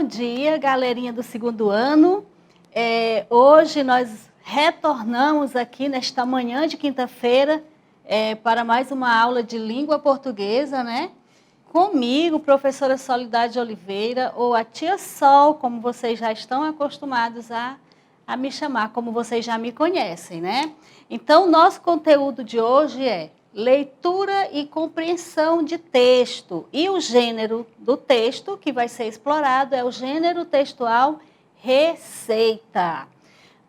dia, galerinha do segundo ano. Hoje nós retornamos aqui nesta manhã de quinta-feira para mais uma aula de língua portuguesa, né? Comigo, professora Soledade Oliveira, ou a Tia Sol, como vocês já estão acostumados a me chamar, como vocês já me conhecem, né? Então, nosso conteúdo de hoje é leitura e compreensão de texto. E o gênero do texto que vai ser explorado é o gênero textual receita.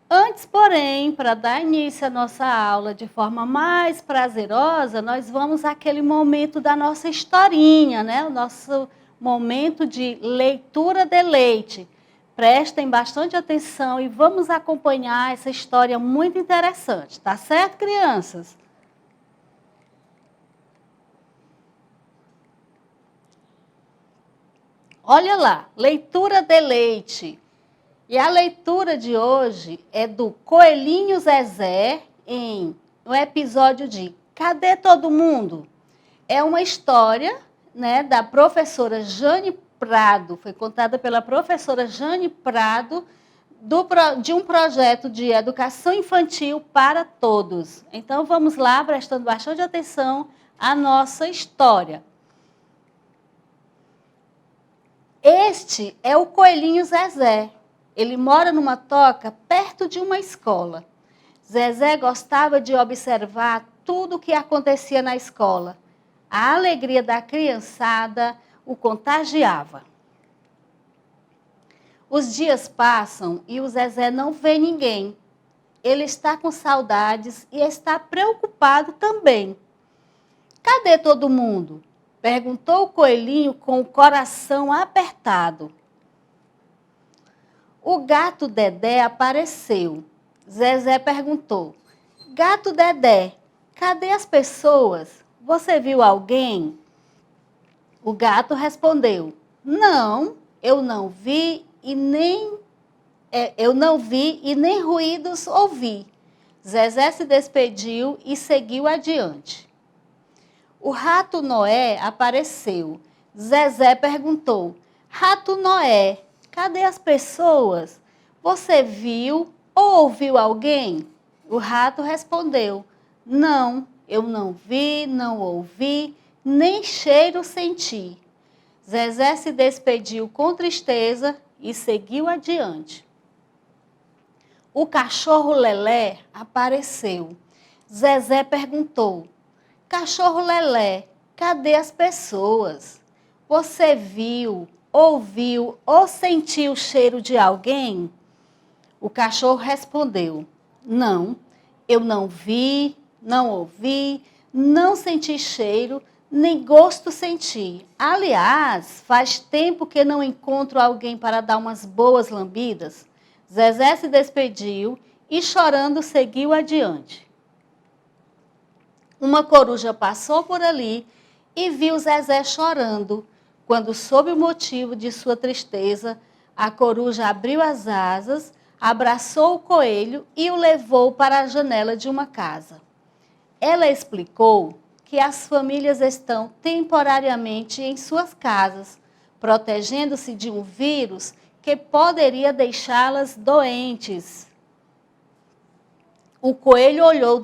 Antes, porém, para dar início à nossa aula de forma mais prazerosa, nós vamos àquele momento da nossa historinha, né? O nosso momento de leitura deleite. Prestem bastante atenção e vamos acompanhar essa história muito interessante. Tá certo, crianças? Olha lá, leitura deleite. E a leitura de hoje é do Coelhinho Zezé, no episódio de Cadê Todo Mundo? É uma história, né, da professora Jane Prado, foi contada pela professora Jane Prado, de um projeto de educação infantil para todos. Então vamos lá, prestando bastante atenção à nossa história. Este é o Coelhinho Zezé. Ele mora numa toca perto de uma escola. Zezé gostava de observar tudo o que acontecia na escola. A alegria da criançada o contagiava. Os dias passam e o Zezé não vê ninguém. Ele está com saudades e está preocupado também. Cadê todo mundo? Perguntou o coelhinho com o coração apertado. O gato Dedé apareceu. Zezé perguntou: Gato Dedé, cadê as pessoas? Você viu alguém? O gato respondeu: Não, eu não vi e nem ruídos ouvi. Zezé se despediu e seguiu adiante. O rato Noé apareceu. Zezé perguntou: Rato Noé, cadê as pessoas? Você viu ou ouviu alguém? O rato respondeu: Não, eu não vi, não ouvi, nem cheiro senti. Zezé se despediu com tristeza e seguiu adiante. O cachorro Lelé apareceu. Zezé perguntou: Cachorro Lelé, cadê as pessoas? Você viu, ouviu ou sentiu o cheiro de alguém? O cachorro respondeu: Não, eu não vi, não ouvi, não senti cheiro, nem gosto senti. Aliás, faz tempo que não encontro alguém para dar umas boas lambidas. Zezé se despediu e, chorando, seguiu adiante. Uma coruja passou por ali e viu Zezé chorando. Quando soube o motivo de sua tristeza, a coruja abriu as asas, abraçou o coelho e o levou para a janela de uma casa. Ela explicou que as famílias estão temporariamente em suas casas, protegendo-se de um vírus que poderia deixá-las doentes. O coelho olhou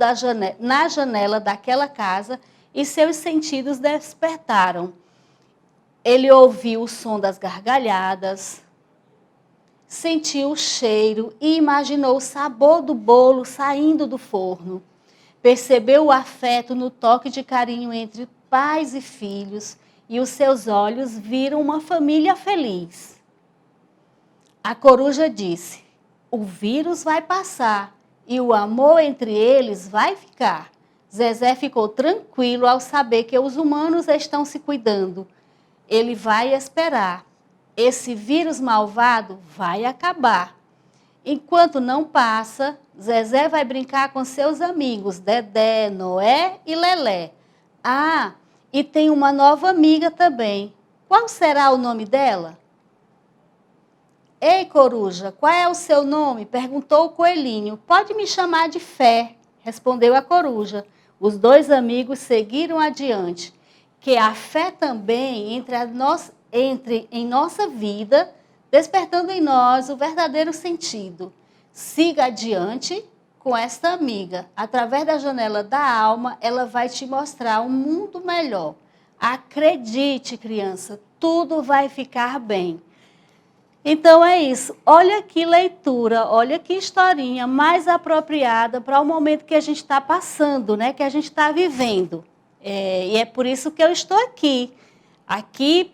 na janela daquela casa e seus sentidos despertaram. Ele ouviu o som das gargalhadas, sentiu o cheiro e imaginou o sabor do bolo saindo do forno. Percebeu o afeto no toque de carinho entre pais e filhos e os seus olhos viram uma família feliz. A coruja disse: O vírus vai passar e o amor entre eles vai ficar. Zezé ficou tranquilo ao saber que os humanos estão se cuidando. Ele vai esperar. Esse vírus malvado vai acabar. Enquanto não passa, Zezé vai brincar com seus amigos, Dedé, Noé e Lelé. Ah, e tem uma nova amiga também. Qual será o nome dela? Ei, coruja, qual é o seu nome? Perguntou o coelhinho. Pode me chamar de Fé, respondeu a coruja. Os dois amigos seguiram adiante. Que a fé também entre em nossa vida despertando em nós o verdadeiro sentido. Siga adiante com esta amiga. Através da janela da alma, ela vai te mostrar um mundo melhor. Acredite, criança, tudo vai ficar bem. Então é isso. Olha que leitura, olha que historinha mais apropriada para o momento que a gente está passando, né? Que a gente está vivendo. E é por isso que eu estou aqui. Aqui,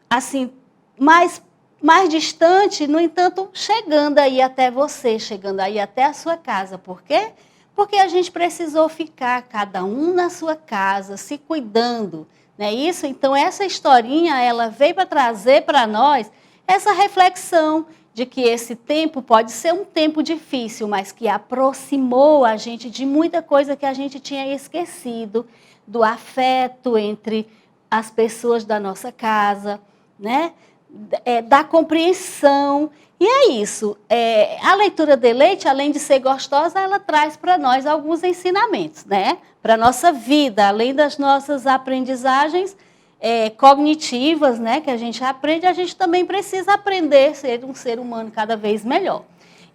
assim, mais distante, no entanto, chegando aí até você, chegando aí até a sua casa. Por quê? Porque a gente precisou ficar, cada um na sua casa, se cuidando. Não é isso? Então, essa historinha, ela veio para trazer para nós essa reflexão de que esse tempo pode ser um tempo difícil, mas que aproximou a gente de muita coisa que a gente tinha esquecido, do afeto entre as pessoas da nossa casa, né? Da compreensão. E é isso. A leitura de Leite, além de ser gostosa, ela traz para nós alguns ensinamentos, né? Para a nossa vida, além das nossas aprendizagens cognitivas, né, que a gente aprende, a gente também precisa aprender a ser um ser humano cada vez melhor.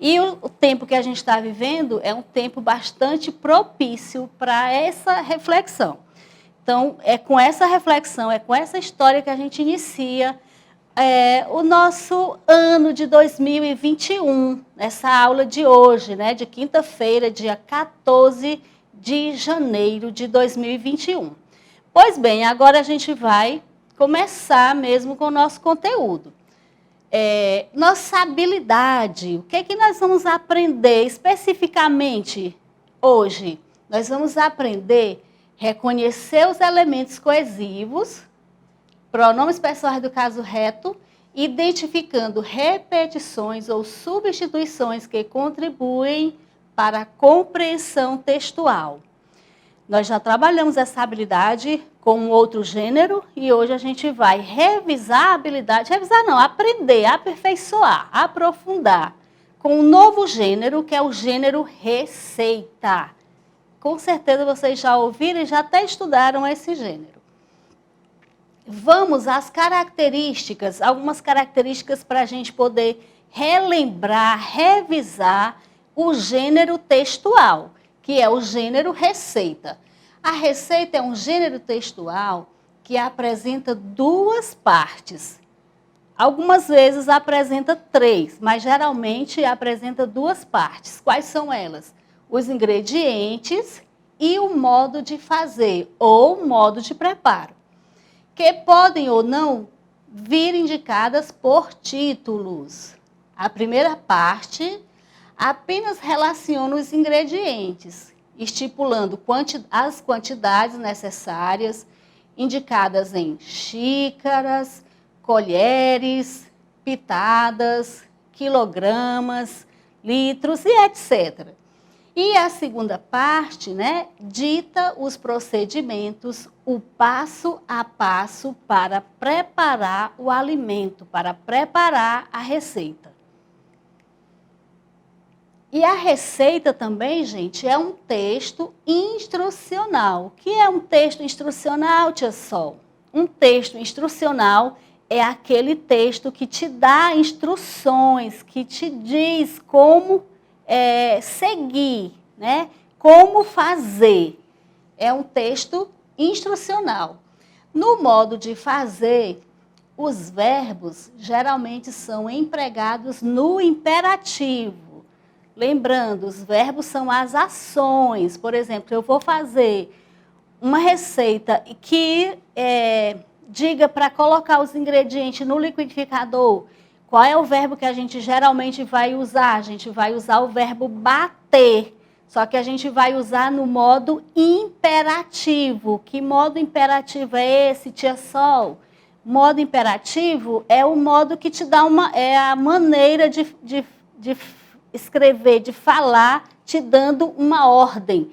E o tempo que a gente está vivendo é um tempo bastante propício para essa reflexão. Então, é com essa reflexão, é com essa história que a gente inicia o nosso ano de 2021, essa aula de hoje, né, de quinta-feira, dia 14 de janeiro de 2021. Pois bem, agora a gente vai começar mesmo com o nosso conteúdo. Nossa habilidade, o que é que nós vamos aprender especificamente hoje? Nós vamos aprender a reconhecer os elementos coesivos, pronomes pessoais do caso reto, identificando repetições ou substituições que contribuem para a compreensão textual. Nós já trabalhamos essa habilidade com um outro gênero e hoje a gente vai revisar a habilidade, revisar não, aprender, aperfeiçoar, aprofundar com um novo gênero, que é o gênero receita. Com certeza vocês já ouviram e já até estudaram esse gênero. Vamos às características, algumas características para a gente poder relembrar, revisar o gênero textual, que é o gênero receita. A receita é um gênero textual que apresenta duas partes. Algumas vezes apresenta três, mas geralmente apresenta duas partes. Quais são elas? Os ingredientes e o modo de fazer, ou modo de preparo, que podem ou não vir indicadas por títulos. A primeira parte apenas relaciona os ingredientes, estipulando as quantidades necessárias, indicadas em xícaras, colheres, pitadas, quilogramas, litros e etc. E a segunda parte, né, dita os procedimentos, o passo a passo para preparar o alimento, para preparar a receita. E a receita também, gente, é um texto instrucional. O que é um texto instrucional, tia Sol? Um texto instrucional é aquele texto que te dá instruções, que te diz como seguir, né? Como fazer. É um texto instrucional. No modo de fazer, os verbos geralmente são empregados no imperativo. Lembrando, os verbos são as ações. Por exemplo, eu vou fazer uma receita que diga para colocar os ingredientes no liquidificador. Qual é o verbo que a gente geralmente vai usar? A gente vai usar o verbo bater. Só que a gente vai usar no modo imperativo. Que modo imperativo é esse, tia Sol? Modo imperativo é o modo que te dá a maneira de escrever, de falar, te dando uma ordem.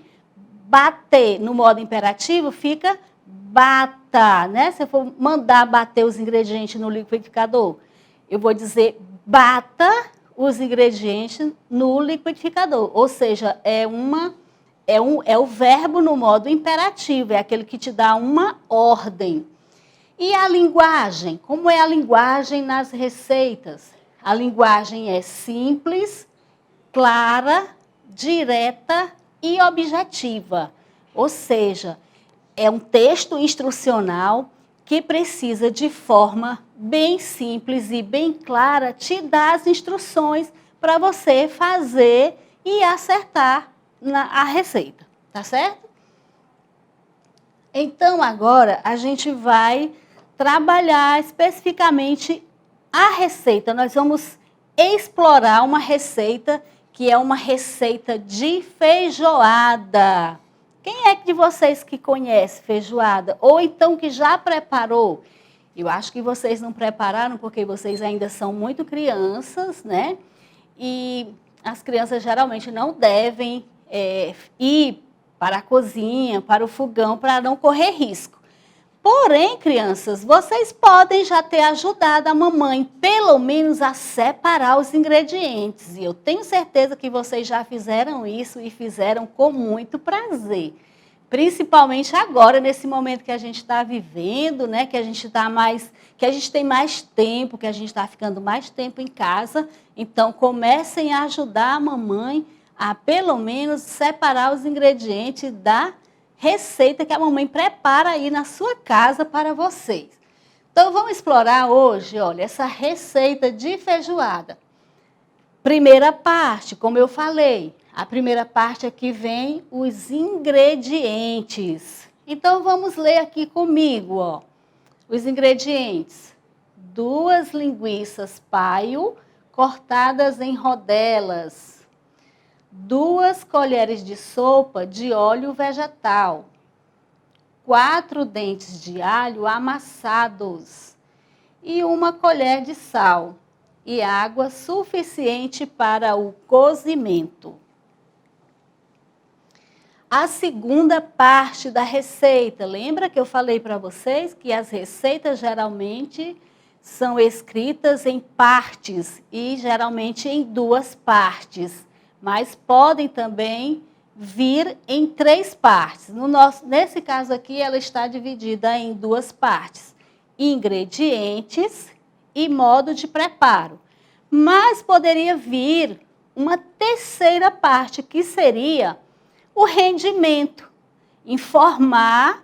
Bater no modo imperativo fica bata, né? Se eu for mandar bater os ingredientes no liquidificador, eu vou dizer bata os ingredientes no liquidificador. Ou seja, é o verbo no modo imperativo, é aquele que te dá uma ordem. E a linguagem? Como é a linguagem nas receitas? A linguagem é simples, clara, direta e objetiva. Ou seja, é um texto instrucional que precisa, de forma bem simples e bem clara, te dar as instruções para você fazer e acertar a receita, tá certo? Então, agora, a gente vai trabalhar especificamente a receita. Nós vamos explorar uma receita que é uma receita de feijoada. Quem é de vocês que conhece feijoada? Ou então que já preparou? Eu acho que vocês não prepararam porque vocês ainda são muito crianças, né? E as crianças geralmente não devem ir para a cozinha, para o fogão, para não correr risco. Porém, crianças, vocês podem já ter ajudado a mamãe, pelo menos, a separar os ingredientes. E eu tenho certeza que vocês já fizeram isso e fizeram com muito prazer. Principalmente agora, nesse momento que a gente está vivendo, né? Que a gente tem mais tempo, que a gente está ficando mais tempo em casa. Então, comecem a ajudar a mamãe a, pelo menos, separar os ingredientes da receita que a mamãe prepara aí na sua casa para vocês. Então, vamos explorar hoje, olha, essa receita de feijoada. Primeira parte, como eu falei, a primeira parte aqui vem os ingredientes. Então, vamos ler aqui comigo, ó. Os ingredientes: 2 linguiças paio cortadas em rodelas, 2 colheres de sopa de óleo vegetal, 4 dentes de alho amassados e 1 colher de sal e água suficiente para o cozimento. A segunda parte da receita, lembra que eu falei para vocês que as receitas geralmente são escritas em partes e geralmente em 2 partes. Mas podem também vir em 3 partes. Nesse caso aqui, ela está dividida em 2 partes: ingredientes e modo de preparo. Mas poderia vir uma terceira parte, que seria o rendimento. Informar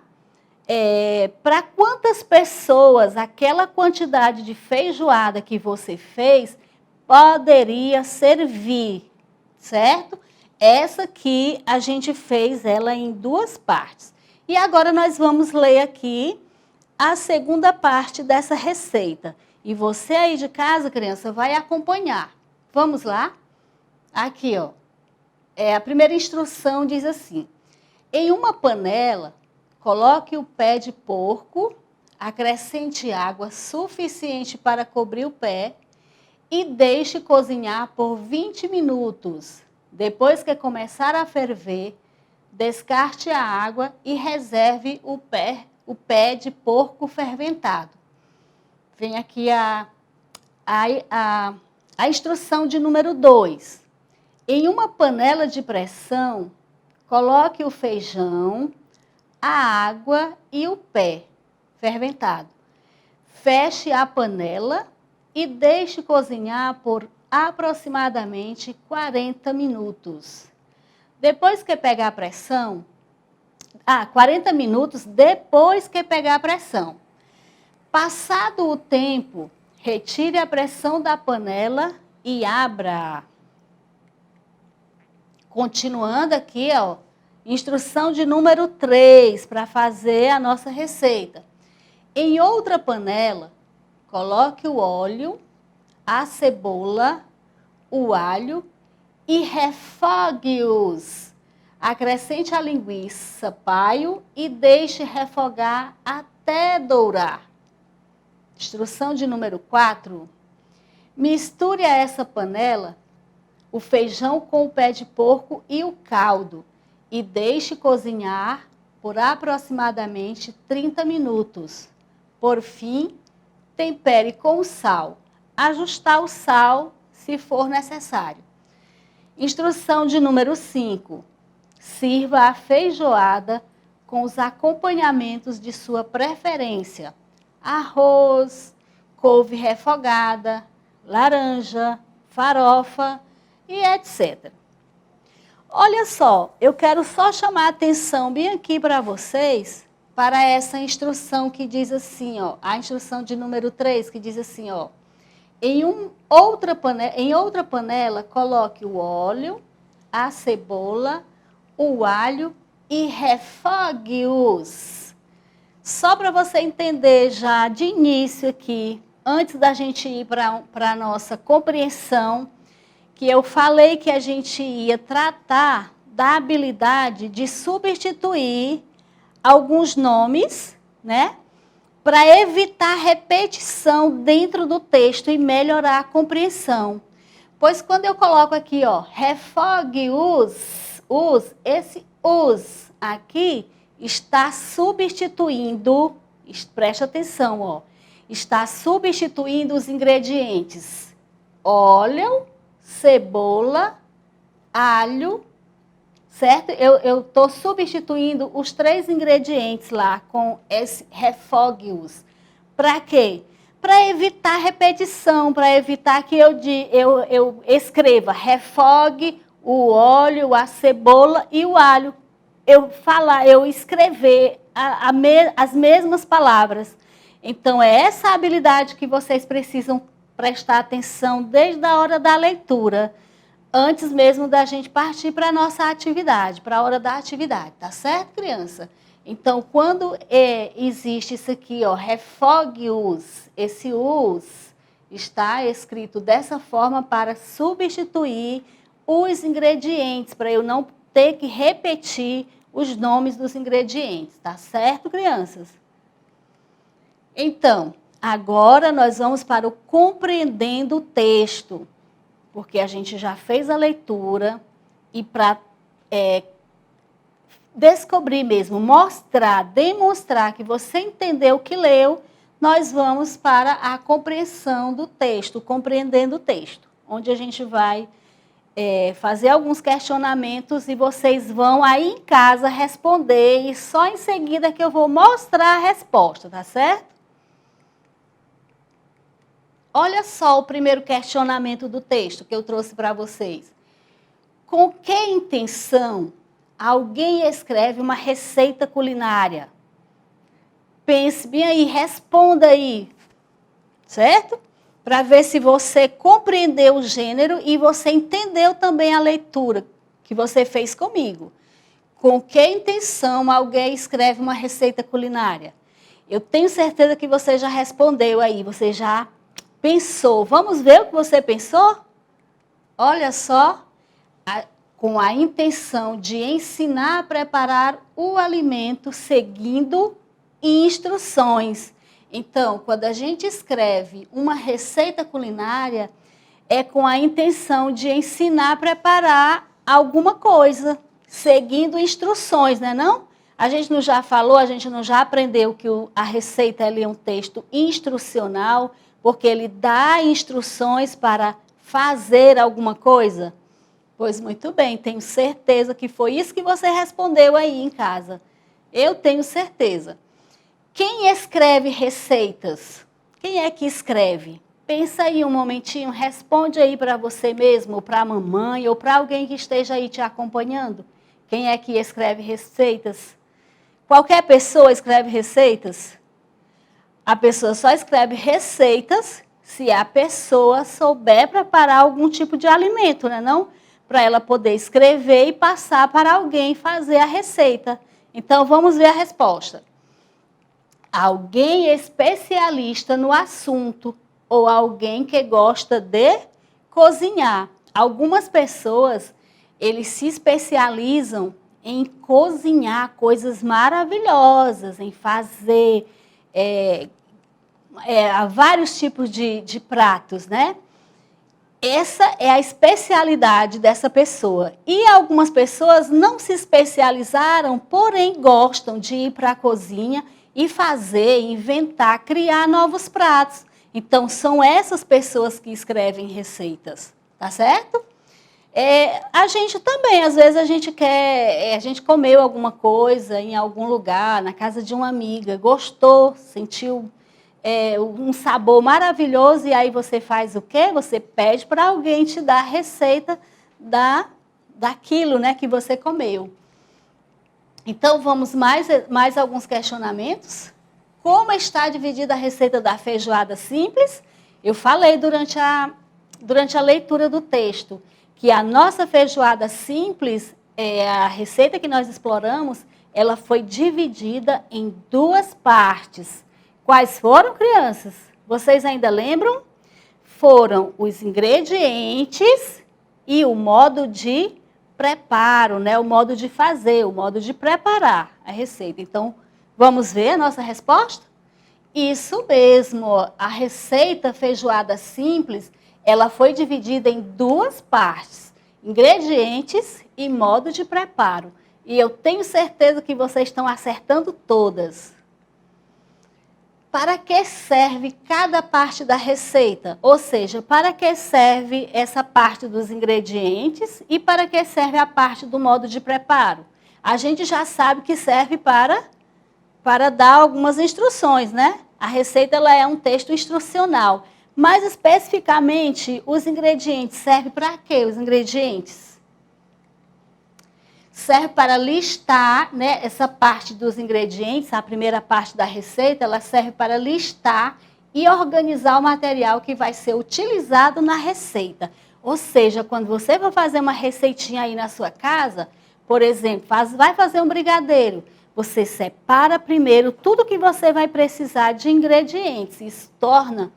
para quantas pessoas aquela quantidade de feijoada que você fez poderia servir. Certo? Essa aqui a gente fez ela em 2 partes. E agora nós vamos ler aqui a segunda parte dessa receita. E você aí de casa, criança, vai acompanhar. Vamos lá? Aqui, ó. A primeira instrução diz assim: em uma panela, coloque o pé de porco, acrescente água suficiente para cobrir o pé e deixe cozinhar por 20 minutos. Depois que começar a ferver, descarte a água e reserve o pé de porco fermentado. Vem aqui a instrução de número 2. Em uma panela de pressão, coloque o feijão, a água e o pé fermentado. Feche a panela e deixe cozinhar por aproximadamente 40 minutos. Depois que pegar a pressão, 40 minutos depois que pegar a pressão. Passado o tempo, retire a pressão da panela e abra. Continuando aqui, ó, instrução de número 3 para fazer a nossa receita. Em outra panela, coloque o óleo, a cebola, o alho e refogue-os. Acrescente a linguiça paio e deixe refogar até dourar. Instrução de número 4. Misture a essa panela o feijão com o pé de porco e o caldo e deixe cozinhar por aproximadamente 30 minutos. Por fim, tempere com sal. Ajustar o sal se for necessário. Instrução de número 5. Sirva a feijoada com os acompanhamentos de sua preferência: arroz, couve refogada, laranja, farofa e etc. Olha só, eu quero só chamar a atenção bem aqui para vocês, para essa instrução que diz assim, ó, a instrução de número 3, que diz assim, ó, em outra panela, coloque o óleo, a cebola, o alho e refogue-os. Só para você entender já de início aqui, antes da gente ir para a nossa compreensão, que eu falei que a gente ia tratar da habilidade de substituir alguns nomes, né? Para evitar repetição dentro do texto e melhorar a compreensão. Pois quando eu coloco aqui, ó, refogue-os, esse os aqui está substituindo, preste atenção, ó, está substituindo os ingredientes óleo, cebola, alho, certo? Eu estou substituindo os 3 ingredientes lá com esse refogue-os. Para quê? Para evitar repetição, para evitar que eu escreva refogue o óleo, a cebola e o alho. Eu escrever as mesmas palavras. Então, é essa habilidade que vocês precisam prestar atenção desde a hora da leitura, antes mesmo da gente partir para a nossa atividade, para a hora da atividade, tá certo, criança? Então, quando existe isso aqui, ó, refogue-os, esse os está escrito dessa forma para substituir os ingredientes, para eu não ter que repetir os nomes dos ingredientes, tá certo, crianças? Então, agora nós vamos para o compreendendo o texto, porque a gente já fez a leitura e para descobrir mesmo, demonstrar que você entendeu o que leu, nós vamos para a compreensão do texto, compreendendo o texto, onde a gente vai fazer alguns questionamentos e vocês vão aí em casa responder e só em seguida que eu vou mostrar a resposta, tá certo? Olha só o primeiro questionamento do texto que eu trouxe para vocês. Com que intenção alguém escreve uma receita culinária? Pense bem aí, responda aí, certo? Para ver se você compreendeu o gênero e você entendeu também a leitura que você fez comigo. Com que intenção alguém escreve uma receita culinária? Eu tenho certeza que você já respondeu aí, você já pensou. Vamos ver o que você pensou? Olha só, com a intenção de ensinar a preparar o alimento seguindo instruções. Então, quando a gente escreve uma receita culinária, é com a intenção de ensinar a preparar alguma coisa, seguindo instruções, não é não? A gente não já falou, a gente não já aprendeu que a receita é um texto instrucional, porque ele dá instruções para fazer alguma coisa? Pois muito bem, tenho certeza que foi isso que você respondeu aí em casa. Eu tenho certeza. Quem escreve receitas? Quem é que escreve? Pensa aí um momentinho, responde aí para você mesmo, ou para a mamãe, ou para alguém que esteja aí te acompanhando. Quem é que escreve receitas? Qualquer pessoa escreve receitas? A pessoa só escreve receitas se a pessoa souber preparar algum tipo de alimento, né, não? Para ela poder escrever e passar para alguém fazer a receita. Então, vamos ver a resposta. Alguém especialista no assunto ou alguém que gosta de cozinhar. Algumas pessoas, eles se especializam em cozinhar coisas maravilhosas, em fazer vários tipos de pratos, né? Essa é a especialidade dessa pessoa. E algumas pessoas não se especializaram, porém gostam de ir para a cozinha e fazer, inventar, criar novos pratos. Então, são essas pessoas que escrevem receitas, tá certo? A gente também, às vezes, a gente comeu alguma coisa em algum lugar, na casa de uma amiga, gostou, sentiu um sabor maravilhoso e aí você faz o quê? Você pede para alguém te dar a receita daquilo, né, que você comeu. Então, vamos mais alguns questionamentos. Como está dividida a receita da feijoada simples? Eu falei durante a leitura do texto que a nossa feijoada simples, a receita que nós exploramos, ela foi dividida em 2 partes. Quais foram, crianças? Vocês ainda lembram? Foram os ingredientes e o modo de preparo, né? O modo de fazer, o modo de preparar a receita. Então, vamos ver a nossa resposta? Isso mesmo, a receita feijoada simples, ela foi dividida em 2 partes, ingredientes e modo de preparo. E eu tenho certeza que vocês estão acertando todas. Para que serve cada parte da receita? Ou seja, para que serve essa parte dos ingredientes e para que serve a parte do modo de preparo? A gente já sabe que serve para dar algumas instruções, né? A receita ela é um texto instrucional. Mais especificamente, os ingredientes servem para quê? Os ingredientes serve para listar, né, essa parte dos ingredientes, a primeira parte da receita, ela serve para listar e organizar o material que vai ser utilizado na receita. Ou seja, quando você vai fazer uma receitinha aí na sua casa, por exemplo, vai fazer um brigadeiro, você separa primeiro tudo que você vai precisar de ingredientes. Isso torna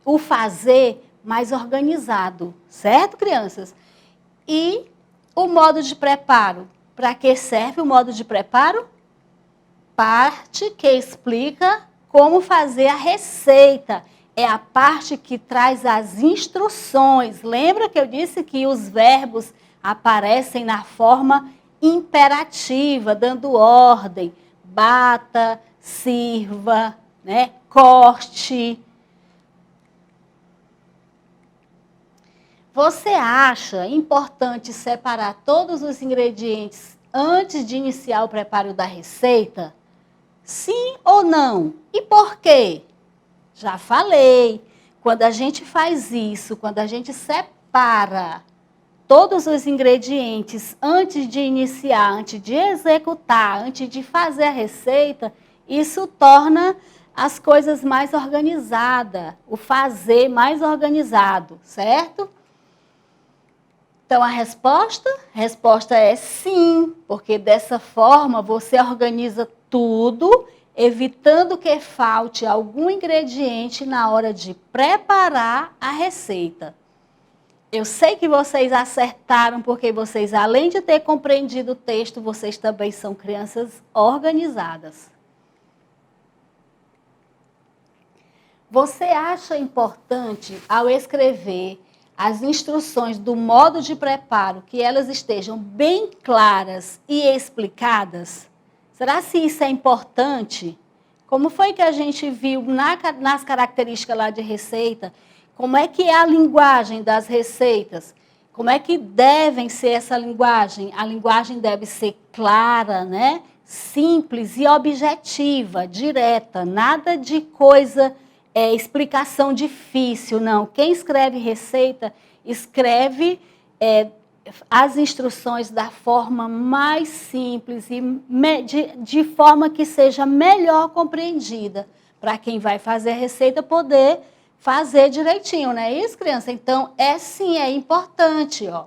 o fazer mais organizado, certo, crianças? E o modo de preparo. Para que serve o modo de preparo? Parte que explica como fazer a receita. É a parte que traz as instruções. Lembra que eu disse que os verbos aparecem na forma imperativa, dando ordem. Bata, sirva, né? Corte. Você acha importante separar todos os ingredientes antes de iniciar o preparo da receita? Sim ou não? E por quê? Já falei. Quando a gente faz isso, quando a gente separa todos os ingredientes antes de iniciar, antes de executar, antes de fazer a receita, isso torna as coisas mais organizadas, o fazer mais organizado, certo? Então, a resposta é sim, porque dessa forma você organiza tudo, evitando que falte algum ingrediente na hora de preparar a receita. Eu sei que vocês acertaram, porque vocês, além de ter compreendido o texto, vocês também são crianças organizadas. Você acha importante, ao escrever as instruções do modo de preparo, que elas estejam bem claras e explicadas? Será que isso é importante? Como foi que a gente viu nas características lá de receita? Como é que é a linguagem das receitas? Como é que devem ser essa linguagem? A linguagem deve ser clara, né? Simples e objetiva, direta, nada de coisa... explicação difícil, não. Quem escreve receita, escreve as instruções da forma mais simples e de forma que seja melhor compreendida, para quem vai fazer a receita poder fazer direitinho, não é isso, criança? Então, sim, é importante, ó.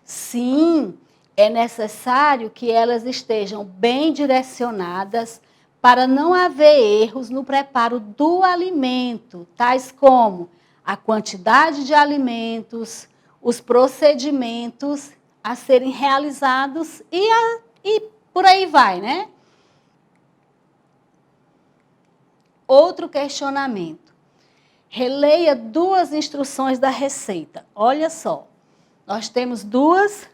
Sim, é necessário que elas estejam bem direcionadas, para não haver erros no preparo do alimento, tais como a quantidade de alimentos, os procedimentos a serem realizados e por aí vai, né? Outro questionamento. Releia 2 instruções da receita. Olha só, nós temos duas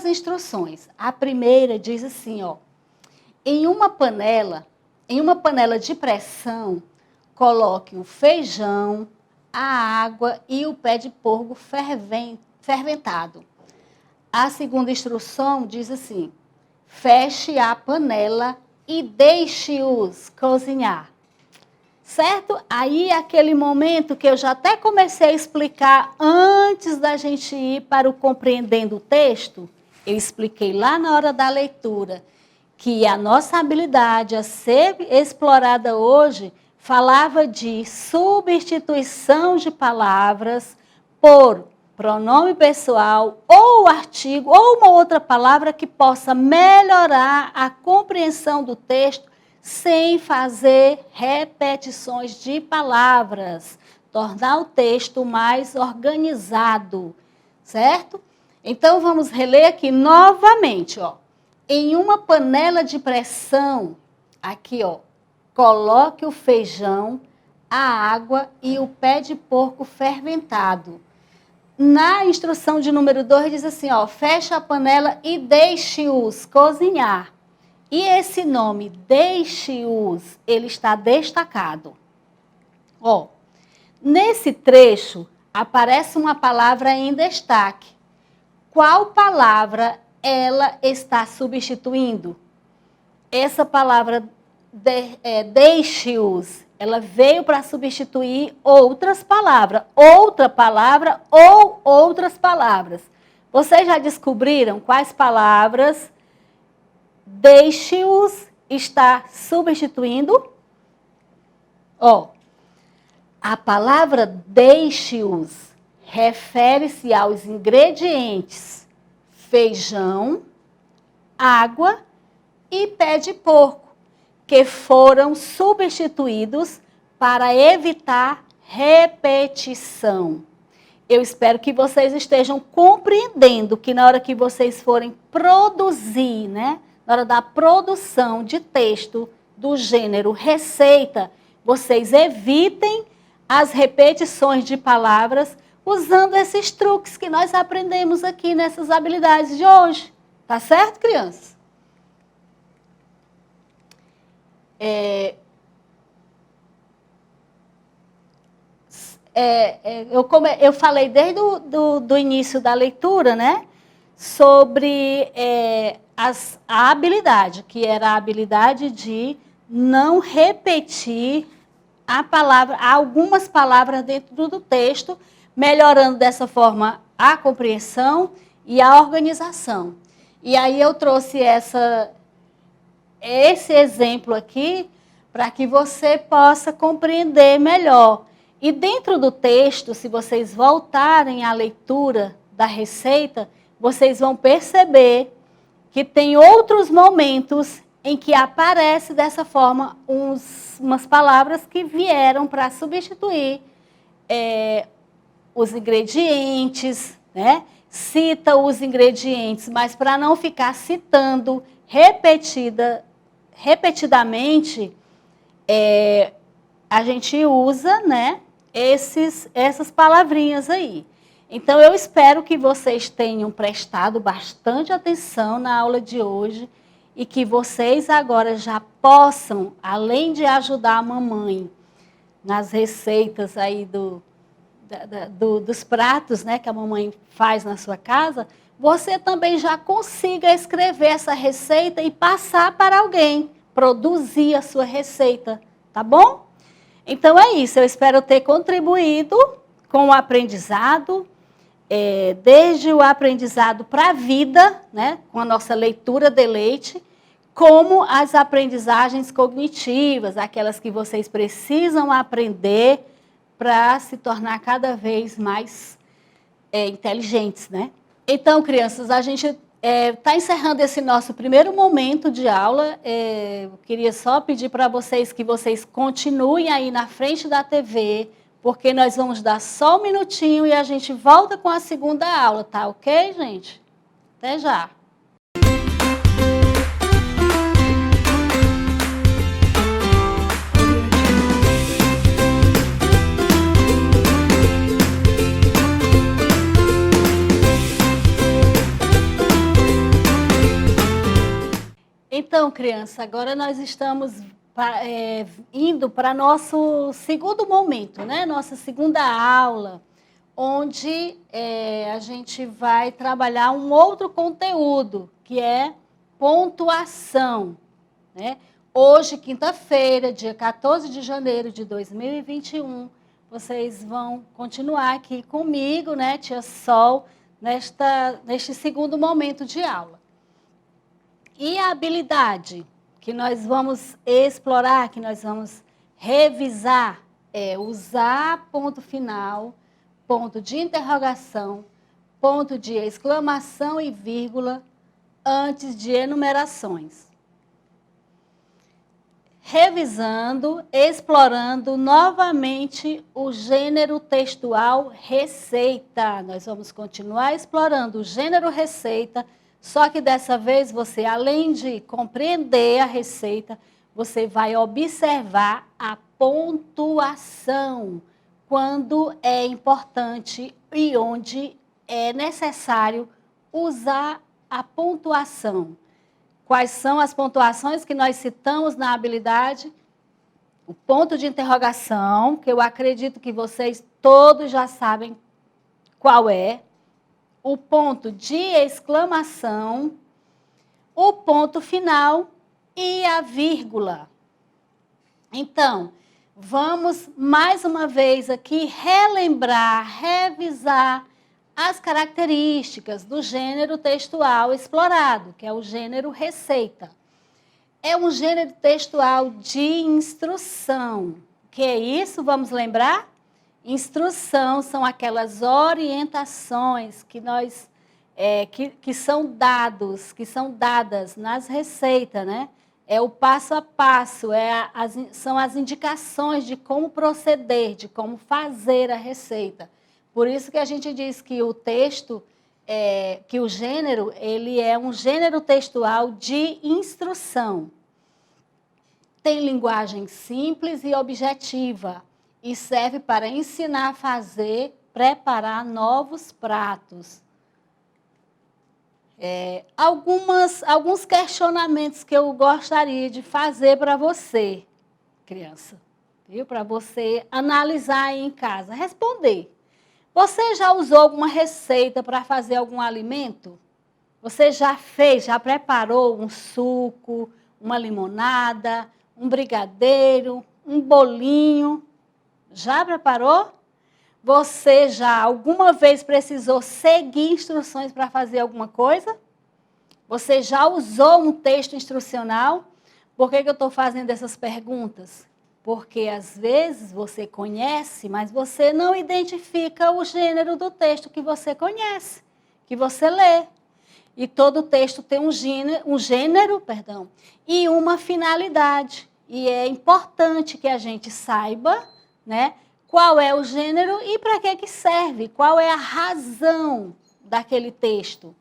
instruções. A primeira diz assim, ó. Em uma panela de pressão, coloque o feijão, a água e o pé de porco fermentado. A segunda instrução diz assim: feche a panela e deixe-os cozinhar. Certo? Aí aquele momento que eu já até comecei a explicar antes da gente ir para o compreendendo o texto, eu expliquei lá na hora da leitura que a nossa habilidade a ser explorada hoje falava de substituição de palavras por pronome pessoal ou artigo ou uma outra palavra que possa melhorar a compreensão do texto sem fazer repetições de palavras, tornar o texto mais organizado, certo? Então vamos reler aqui novamente, ó. Em uma panela de pressão, aqui, ó, coloque o feijão, a água e o pé de porco fermentado. Na instrução de número 2 diz assim, ó, feche a panela e deixe-os cozinhar. E esse nome, deixe-os, ele está destacado. Ó, nesse trecho aparece uma palavra em destaque. Qual palavra ela está substituindo? Essa palavra deixe-os, ela veio para substituir outras palavras, outra palavra ou outras palavras. Vocês já descobriram quais palavras deixe-os está substituindo? Ó, a palavra deixe-os refere-se aos ingredientes feijão, água e pé de porco, que foram substituídos para evitar repetição. Eu espero que vocês estejam compreendendo que na hora que vocês forem produzir, né, na hora da produção de texto do gênero receita, vocês evitem as repetições de palavras usando esses truques que nós aprendemos aqui nessas habilidades de hoje. Tá certo, crianças? Eu falei desde do início da leitura, né? Sobre a habilidade, que era a habilidade de não repetir algumas palavras dentro do texto, melhorando dessa forma a compreensão e a organização. E aí eu trouxe esse exemplo aqui para que você possa compreender melhor. E dentro do texto, se vocês voltarem à leitura da receita, vocês vão perceber que tem outros momentos em que aparece dessa forma umas palavras que vieram para substituir os ingredientes, né? Cita os ingredientes, mas para não ficar citando repetidamente, a gente usa, né, essas palavrinhas aí. Então, eu espero que vocês tenham prestado bastante atenção na aula de hoje e que vocês agora já possam, além de ajudar a mamãe nas receitas aí dos pratos, né, que a mamãe faz na sua casa, você também já consiga escrever essa receita e passar para alguém, produzir a sua receita, tá bom? Então é isso, eu espero ter contribuído com o aprendizado, desde o aprendizado para a vida, né, com a nossa leitura de leite, como as aprendizagens cognitivas, aquelas que vocês precisam aprender para se tornar cada vez mais inteligentes, né? Então, crianças, a gente está encerrando esse nosso primeiro momento de aula. Eu queria só pedir para vocês que vocês continuem aí na frente da TV, porque nós vamos dar só um minutinho e a gente volta com a segunda aula, tá ok, gente? Até já! Então, criança, agora nós estamos indo para nosso segundo momento, né? Nossa segunda aula, onde a gente vai trabalhar um outro conteúdo, que é pontuação, né? Hoje, quinta-feira, dia 14 de janeiro de 2021, vocês vão continuar aqui comigo, né, Tia Sol, neste segundo momento de aula. E a habilidade que nós vamos explorar, que nós vamos revisar, é usar ponto final, ponto de interrogação, ponto de exclamação e vírgula antes de enumerações. Revisando, explorando novamente o gênero textual receita. Nós vamos continuar explorando o gênero receita, só que dessa vez você, além de compreender a receita, você vai observar a pontuação, quando é importante e onde é necessário usar a pontuação. Quais são as pontuações que nós citamos na habilidade? O ponto de interrogação, que eu acredito que vocês todos já sabem qual é. O ponto de exclamação, o ponto final e a vírgula. Então, vamos mais uma vez aqui relembrar, revisar as características do gênero textual explorado, que é o gênero receita. É um gênero textual de instrução. O que é isso? Vamos lembrar? Instrução são aquelas orientações que que são dadas nas receitas, né? É o passo a passo, são as indicações de como proceder, de como fazer a receita. Por isso que a gente diz que o texto, que o gênero, ele é um gênero textual de instrução. Tem linguagem simples e objetiva e serve para ensinar a fazer, preparar novos pratos. Alguns questionamentos que eu gostaria de fazer para você, criança, viu? Para você analisar aí em casa, responder. Você já usou alguma receita para fazer algum alimento? Você já fez, já preparou um suco, uma limonada, um brigadeiro, um bolinho? Já preparou? Você já alguma vez precisou seguir instruções para fazer alguma coisa? Você já usou um texto instrucional? Por que eu estou fazendo essas perguntas? Porque às vezes você conhece, mas você não identifica o gênero do texto que você conhece, que você lê. E todo texto tem um gênero, e uma finalidade. E é importante que a gente saiba, né, qual é o gênero e para que serve, qual é a razão daquele texto.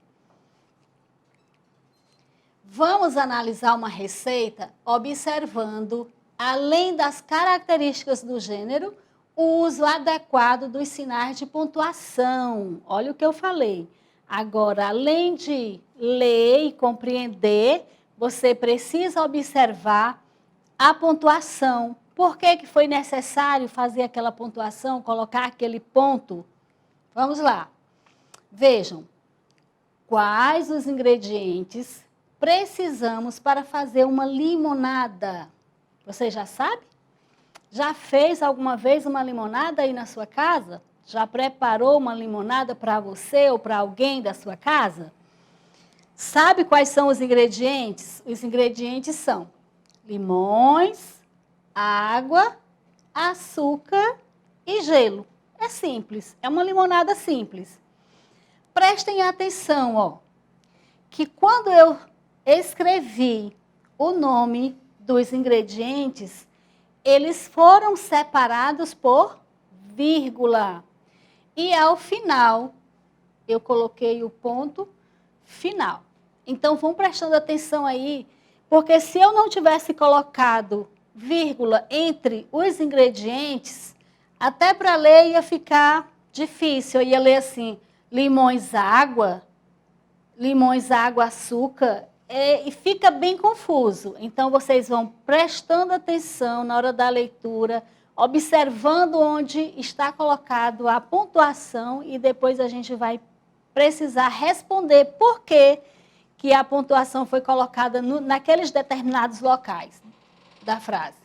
Vamos analisar uma receita observando, além das características do gênero, o uso adequado dos sinais de pontuação. Olha o que eu falei. Agora, além de ler e compreender, você precisa observar a pontuação. Por que foi necessário fazer aquela pontuação, colocar aquele ponto? Vamos lá. Vejam, quais os ingredientes precisamos para fazer uma limonada? Você já sabe? Já fez alguma vez uma limonada aí na sua casa? Já preparou uma limonada para você ou para alguém da sua casa? Sabe quais são os ingredientes? Os ingredientes são limões, água, açúcar e gelo. É simples, é uma limonada simples. Prestem atenção, ó, que quando eu escrevi o nome dos ingredientes, eles foram separados por vírgula. E ao final, eu coloquei o ponto final. Então, vão prestando atenção aí, porque se eu não tivesse colocado vírgula entre os ingredientes, até para ler ia ficar difícil. Eu ia ler assim, limões, água, açúcar, e fica bem confuso. Então, vocês vão prestando atenção na hora da leitura, observando onde está colocado a pontuação e depois a gente vai precisar responder por que a pontuação foi colocada naqueles determinados locais. da frase.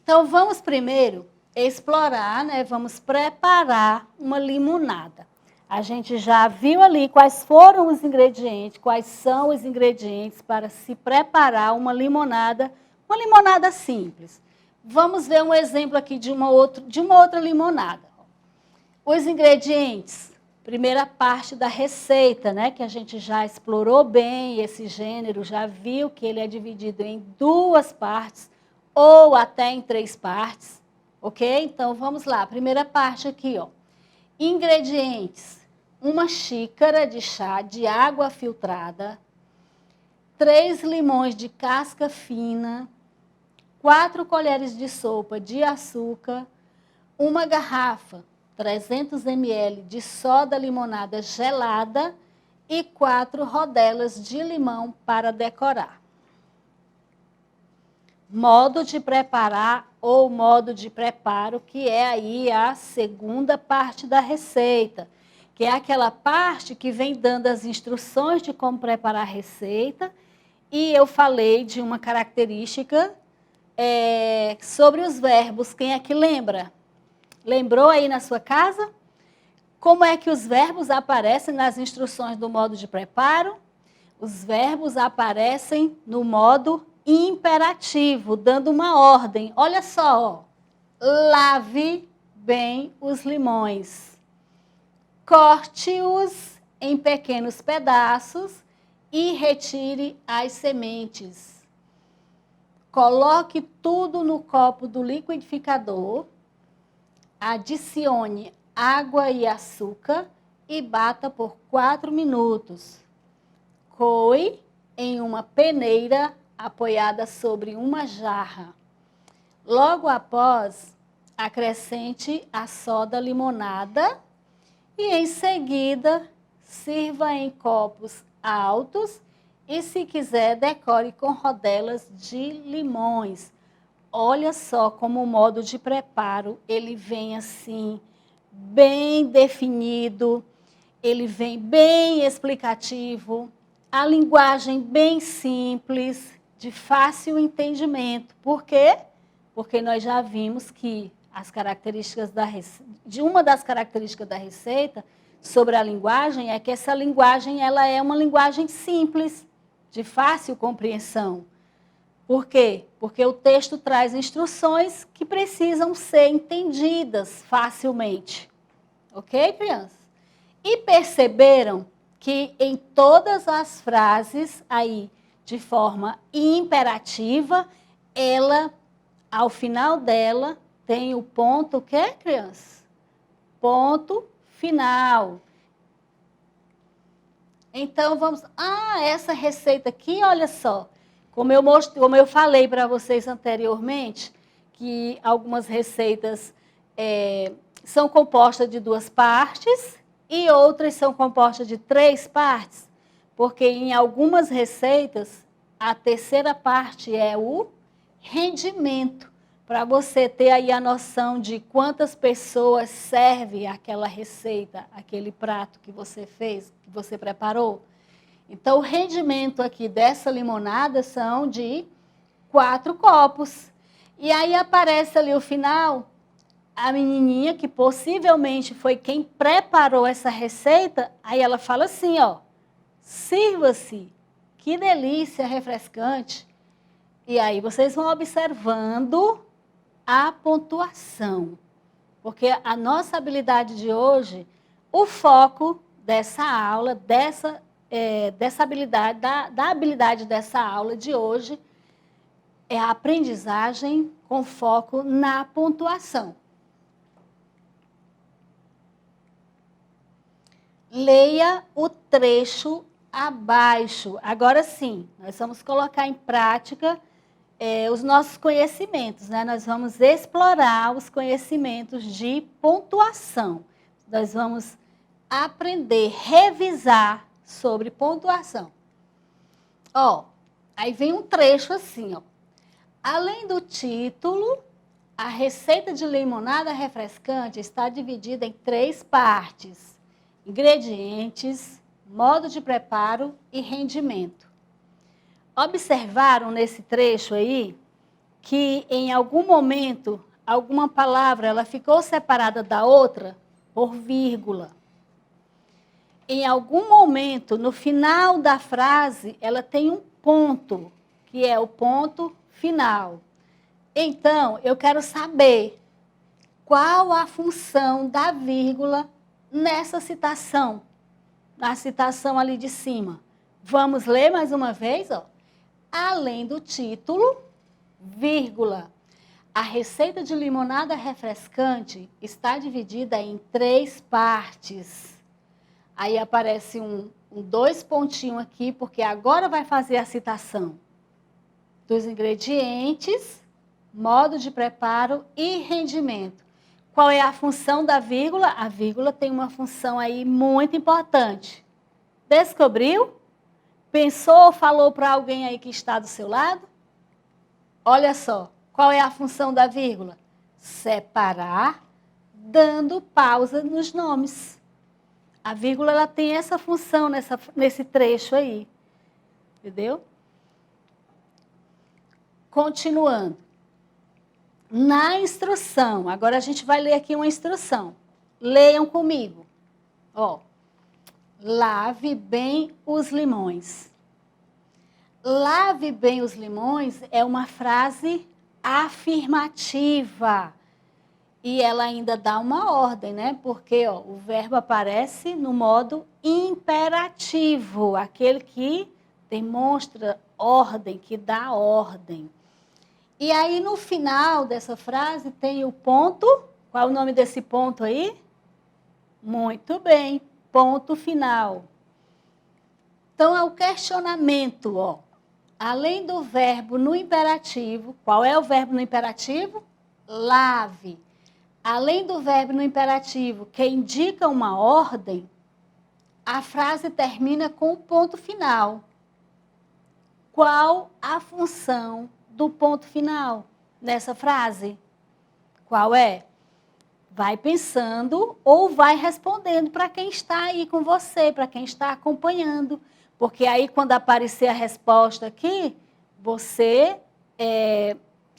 Então, vamos primeiro explorar, né? Vamos preparar uma limonada. A gente já viu ali quais foram os ingredientes, quais são os ingredientes para se preparar uma limonada simples. Vamos ver um exemplo aqui de uma outra limonada. Os ingredientes, primeira parte da receita, né, que a gente já explorou bem esse gênero, já viu que ele é dividido em 2 partes ou até em 3 partes, ok? Então, vamos lá. Primeira parte aqui, ó. Ingredientes: 1 xícara de chá de água filtrada, 3 limões de casca fina, 4 colheres de sopa de açúcar, 1 garrafa, 300 ml de soda limonada gelada e 4 rodelas de limão para decorar. Modo de preparar ou modo de preparo, que é aí a segunda parte da receita, que é aquela parte que vem dando as instruções de como preparar a receita. E eu falei de uma característica sobre os verbos. Quem é que lembra? Lembrou aí na sua casa? Como é que os verbos aparecem nas instruções do modo de preparo? Os verbos aparecem no modo imperativo, dando uma ordem. Olha só, ó. Lave bem os limões. Corte-os em pequenos pedaços e retire as sementes. Coloque tudo no copo do liquidificador. Adicione água e açúcar e bata por 4 minutos. Coe em uma peneira apoiada sobre uma jarra. Logo após, acrescente a soda limonada e, em seguida, sirva em copos altos e, se quiser, decore com rodelas de limões. Olha só como o modo de preparo, ele vem assim, bem definido, ele vem bem explicativo, a linguagem bem simples, de fácil entendimento. Por quê? Porque nós já vimos que as características uma das características da receita sobre a linguagem é que essa linguagem ela é uma linguagem simples, de fácil compreensão. Por quê? Porque o texto traz instruções que precisam ser entendidas facilmente. Ok, crianças? E perceberam que em todas as frases aí, de forma imperativa, ela, ao final dela, tem o ponto, o quê, crianças? Ponto final. Então, vamos... essa receita aqui, olha só. Como eu falei para vocês anteriormente, que algumas receitas são compostas de 2 partes e outras são compostas de 3 partes, porque em algumas receitas a terceira parte é o rendimento, para você ter aí a noção de quantas pessoas serve aquela receita, aquele prato que você fez, que você preparou. Então, o rendimento aqui dessa limonada são de 4 copos. E aí aparece ali o final, a menininha, que possivelmente foi quem preparou essa receita, aí ela fala assim, ó, sirva-se, que delícia, refrescante. E aí vocês vão observando a pontuação, porque a nossa habilidade de hoje, o foco dessa aula, dessa habilidade, da habilidade dessa aula de hoje, é a aprendizagem com foco na pontuação. Leia o trecho abaixo. Agora sim, nós vamos colocar em prática os nossos conhecimentos, né? Nós vamos explorar os conhecimentos de pontuação. Nós vamos aprender, revisar sobre pontuação. Ó, aí vem um trecho assim, ó. Além do título, a receita de limonada refrescante está dividida em 3 partes: ingredientes, modo de preparo e rendimento. Observaram nesse trecho aí que em algum momento, alguma palavra, ela ficou separada da outra por vírgula. Em algum momento, no final da frase, ela tem um ponto, que é o ponto final. Então, eu quero saber qual a função da vírgula nessa citação, na citação ali de cima. Vamos ler mais uma vez, ó. Além do título, vírgula. A receita de limonada refrescante está dividida em 3 partes. Aí aparece dois pontinhos aqui, porque agora vai fazer a citação dos ingredientes, modo de preparo e rendimento. Qual é a função da vírgula? A vírgula tem uma função aí muito importante. Descobriu? Pensou ou falou para alguém aí que está do seu lado? Olha só, qual é a função da vírgula? Separar, dando pausa nos nomes. A vírgula ela tem essa função nesse trecho aí. Entendeu? Continuando. Na instrução, agora a gente vai ler aqui uma instrução. Leiam comigo. Ó, lave bem os limões. Lave bem os limões é uma frase afirmativa. E ela ainda dá uma ordem, né? Porque ó, o verbo aparece no modo imperativo, aquele que demonstra ordem, que dá ordem. E aí, no final dessa frase, tem o ponto. Qual é o nome desse ponto aí? Muito bem, ponto final. Então, é o questionamento, ó. Além do verbo no imperativo, qual é o verbo no imperativo? Lave. Além do verbo no imperativo, que indica uma ordem, a frase termina com o ponto final. Qual a função do ponto final nessa frase? Qual é? Vai pensando ou vai respondendo para quem está aí com você, para quem está acompanhando. Porque aí, quando aparecer a resposta aqui, você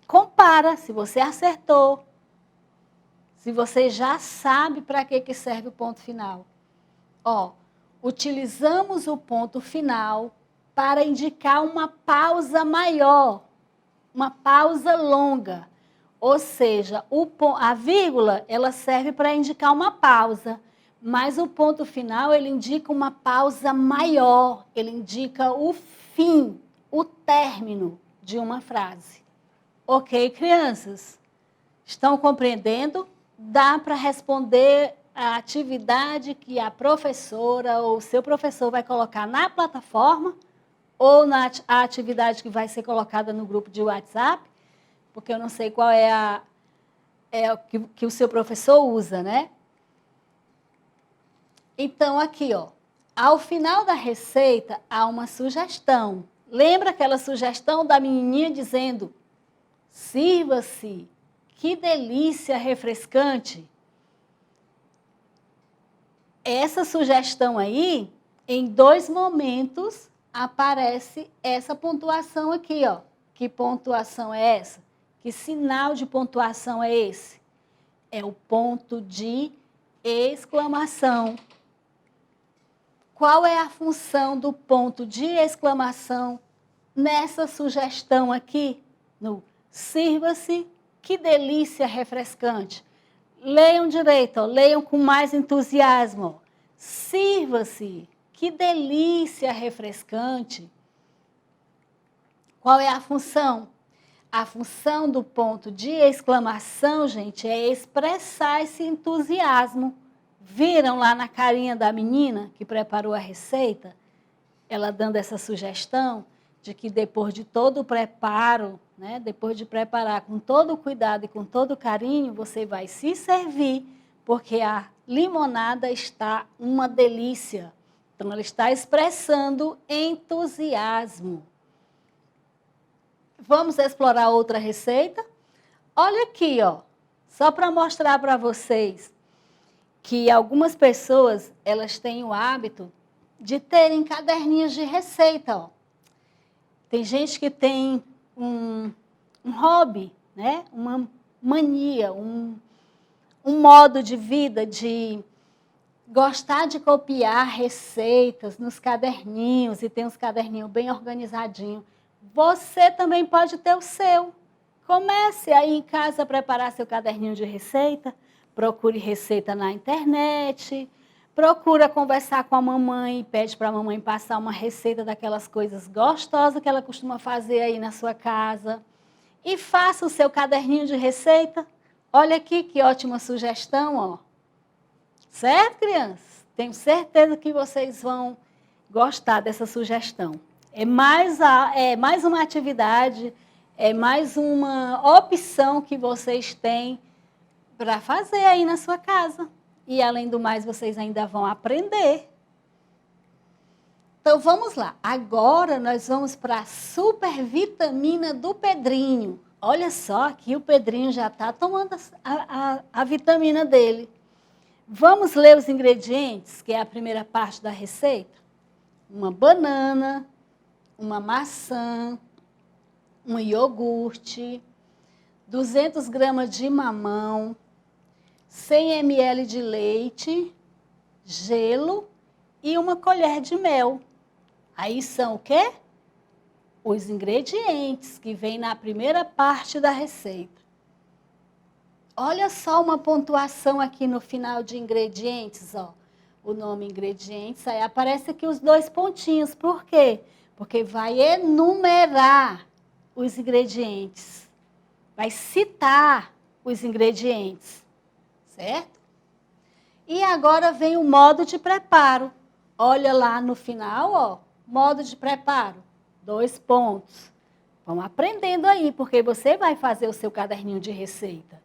compara se você acertou. Se você já sabe para que serve o ponto final. Ó, utilizamos o ponto final para indicar uma pausa maior, uma pausa longa. Ou seja, a vírgula ela serve para indicar uma pausa, mas o ponto final ele indica uma pausa maior, ele indica o fim, o término de uma frase. Ok, crianças? Estão compreendendo? Dá para responder a atividade que a professora ou o seu professor vai colocar na plataforma ou a atividade que vai ser colocada no grupo de WhatsApp, porque eu não sei qual é o que o seu professor usa, né? Então, aqui, ó, ao final da receita, há uma sugestão. Lembra aquela sugestão da menininha dizendo, sirva-se, que delícia refrescante. Essa sugestão aí, em 2 momentos, aparece essa pontuação aqui, ó. Que pontuação é essa? Que sinal de pontuação é esse? É o ponto de exclamação. Qual é a função do ponto de exclamação nessa sugestão aqui? No sirva-se, que delícia refrescante. Leiam direito, ó, leiam com mais entusiasmo. Sirva-se, que delícia refrescante. Qual é a função? A função do ponto de exclamação, gente, é expressar esse entusiasmo. Viram lá na carinha da menina que preparou a receita? Ela dando essa sugestão de que depois de todo o preparo, né, depois de preparar com todo o cuidado e com todo o carinho, você vai se servir, porque a limonada está uma delícia. Então, ela está expressando entusiasmo. Vamos explorar outra receita? Olha aqui, ó, só para mostrar para vocês que algumas pessoas, elas têm o hábito de terem caderninhos de receita, ó. Tem gente que tem um hobby, né? Uma mania, um modo de vida de gostar de copiar receitas nos caderninhos e tem uns caderninhos bem organizadinhos. Você também pode ter o seu. Comece aí em casa a preparar seu caderninho de receita, procure receita na internet, procura conversar com a mamãe, pede para a mamãe passar uma receita daquelas coisas gostosas que ela costuma fazer aí na sua casa e faça o seu caderninho de receita. Olha aqui que ótima sugestão, ó. Certo, crianças? Tenho certeza que vocês vão gostar dessa sugestão. É mais uma atividade, é mais uma opção que vocês têm para fazer aí na sua casa. E, além do mais, vocês ainda vão aprender. Então, vamos lá. Agora, nós vamos para a supervitamina do Pedrinho. Olha só, aqui o Pedrinho já está tomando a vitamina dele. Vamos ler os ingredientes, que é a primeira parte da receita? Uma banana, uma maçã, um iogurte, 200 gramas de mamão, 100 ml de leite, gelo e uma colher de mel. Aí são o quê? Os ingredientes que vêm na primeira parte da receita. Olha só uma pontuação aqui no final de ingredientes, ó. O nome ingredientes, aí aparece aqui os 2 pontinhos. Por quê? Porque vai enumerar os ingredientes. Vai citar os ingredientes, certo? E agora vem o modo de preparo. Olha lá no final, ó, modo de preparo, 2 pontos. Vão aprendendo aí, porque você vai fazer o seu caderninho de receita.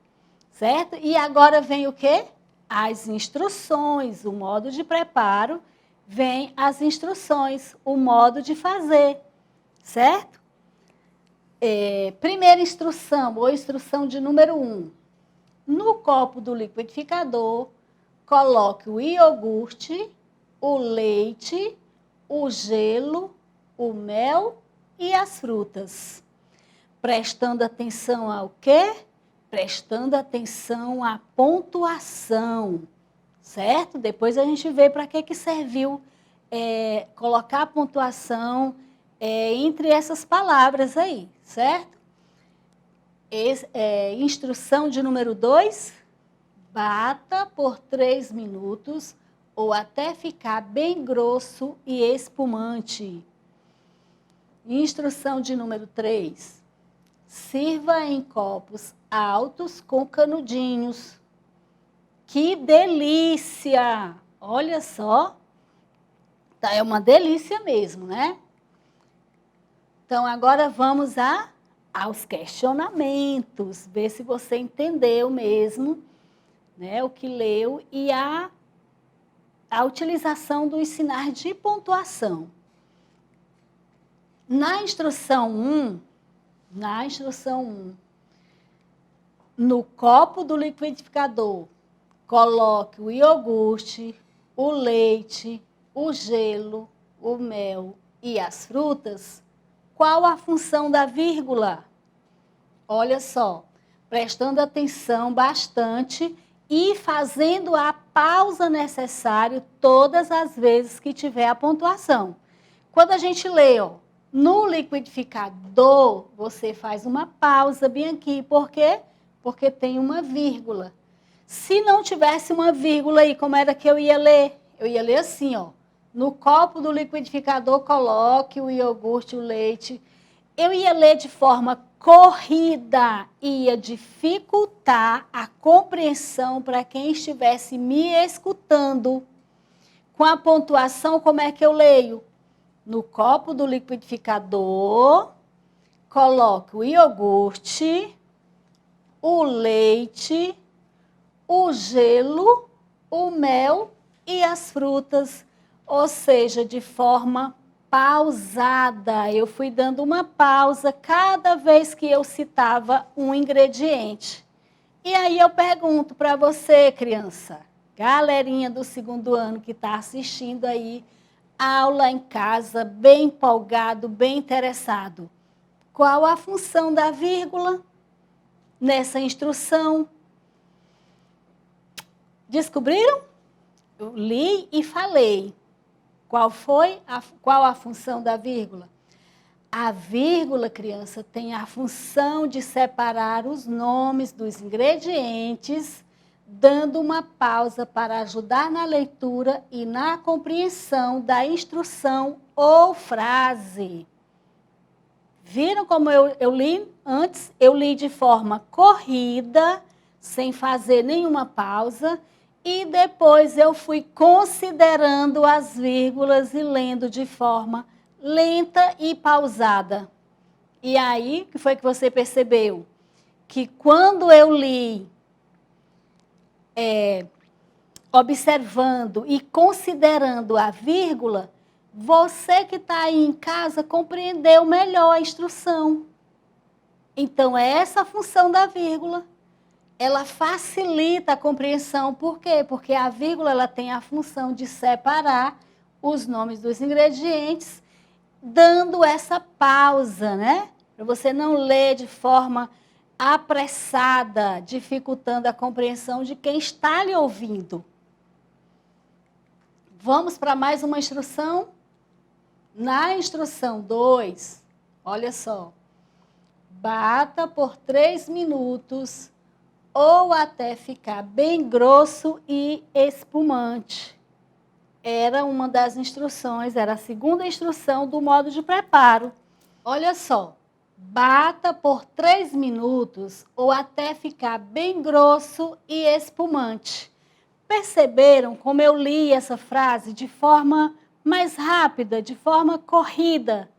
Certo? E agora vem o quê? As instruções, o modo de preparo, vem as instruções, o modo de fazer, certo? Primeira instrução, ou instrução de número 1. No copo do liquidificador, coloque o iogurte, o leite, o gelo, o mel e as frutas. Prestando atenção ao quê? Prestando atenção à pontuação, certo? Depois a gente vê para que serviu colocar a pontuação entre essas palavras aí, certo? Instrução de número 2, bata por 3 minutos ou até ficar bem grosso e espumante. Instrução de número 3, sirva em copos altos com canudinhos. Que delícia! Olha só, é uma delícia mesmo, né? Então, agora vamos aos questionamentos, ver se você entendeu mesmo, né, o que leu e a utilização do ensinar de pontuação. Na instrução 1, no copo do liquidificador, coloque o iogurte, o leite, o gelo, o mel e as frutas. Qual a função da vírgula? Olha só, prestando atenção bastante e fazendo a pausa necessária todas as vezes que tiver a pontuação. Quando a gente lê, ó, no liquidificador, você faz uma pausa bem aqui. Por quê? Porque tem uma vírgula. Se não tivesse uma vírgula aí, como era que eu ia ler? Eu ia ler assim, ó. No copo do liquidificador, coloque o iogurte, o leite. Eu ia ler de forma corrida, ia dificultar a compreensão para quem estivesse me escutando. Com a pontuação, como é que eu leio? No copo do liquidificador, coloque o iogurte, o leite, o gelo, o mel e as frutas, ou seja, de forma pausada. Eu fui dando uma pausa cada vez que eu citava um ingrediente. E aí eu pergunto para você, criança, galerinha do 2º ano que está assistindo aí, aula em casa, bem empolgado, bem interessado. Qual a função da vírgula nessa instrução? Descobriram? Eu li e falei. Qual a função da vírgula? A vírgula, criança, tem a função de separar os nomes dos ingredientes, dando uma pausa para ajudar na leitura e na compreensão da instrução ou frase. Viram como eu li antes? Eu li de forma corrida, sem fazer nenhuma pausa, e depois eu fui considerando as vírgulas e lendo de forma lenta e pausada. E aí, o que foi que você percebeu? Que quando eu li, observando e considerando a vírgula, você que está aí em casa compreendeu melhor a instrução. Então, é essa a função da vírgula. Ela facilita a compreensão. Por quê? Porque a vírgula ela tem a função de separar os nomes dos ingredientes, dando essa pausa, né? Para você não ler de forma apressada, dificultando a compreensão de quem está lhe ouvindo. Vamos para mais uma instrução? Na instrução 2, olha só. Bata por 3 minutos ou até ficar bem grosso e espumante. Era uma das instruções, era a segunda instrução do modo de preparo. Olha só. Bata por 3 minutos ou até ficar bem grosso e espumante. Perceberam como eu li essa frase de forma mais rápida, de forma corrida?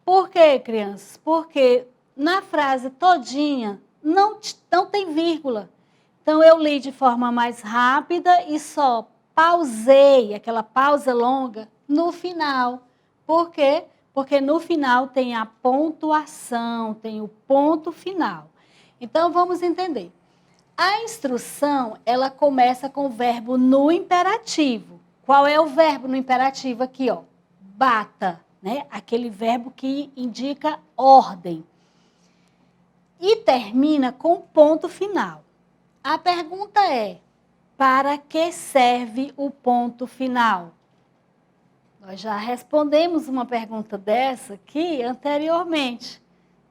Por quê, crianças? Porque na frase todinha não tem vírgula. Então, eu li de forma mais rápida e só pausei, aquela pausa longa, no final. Por quê? Porque no final tem a pontuação, tem o ponto final. Então, vamos entender. A instrução, ela começa com o verbo no imperativo. Qual é o verbo no imperativo aqui, ó? Bata, né? Aquele verbo que indica ordem. E termina com ponto final. A pergunta é, para que serve o ponto final? Nós já respondemos uma pergunta dessa aqui anteriormente.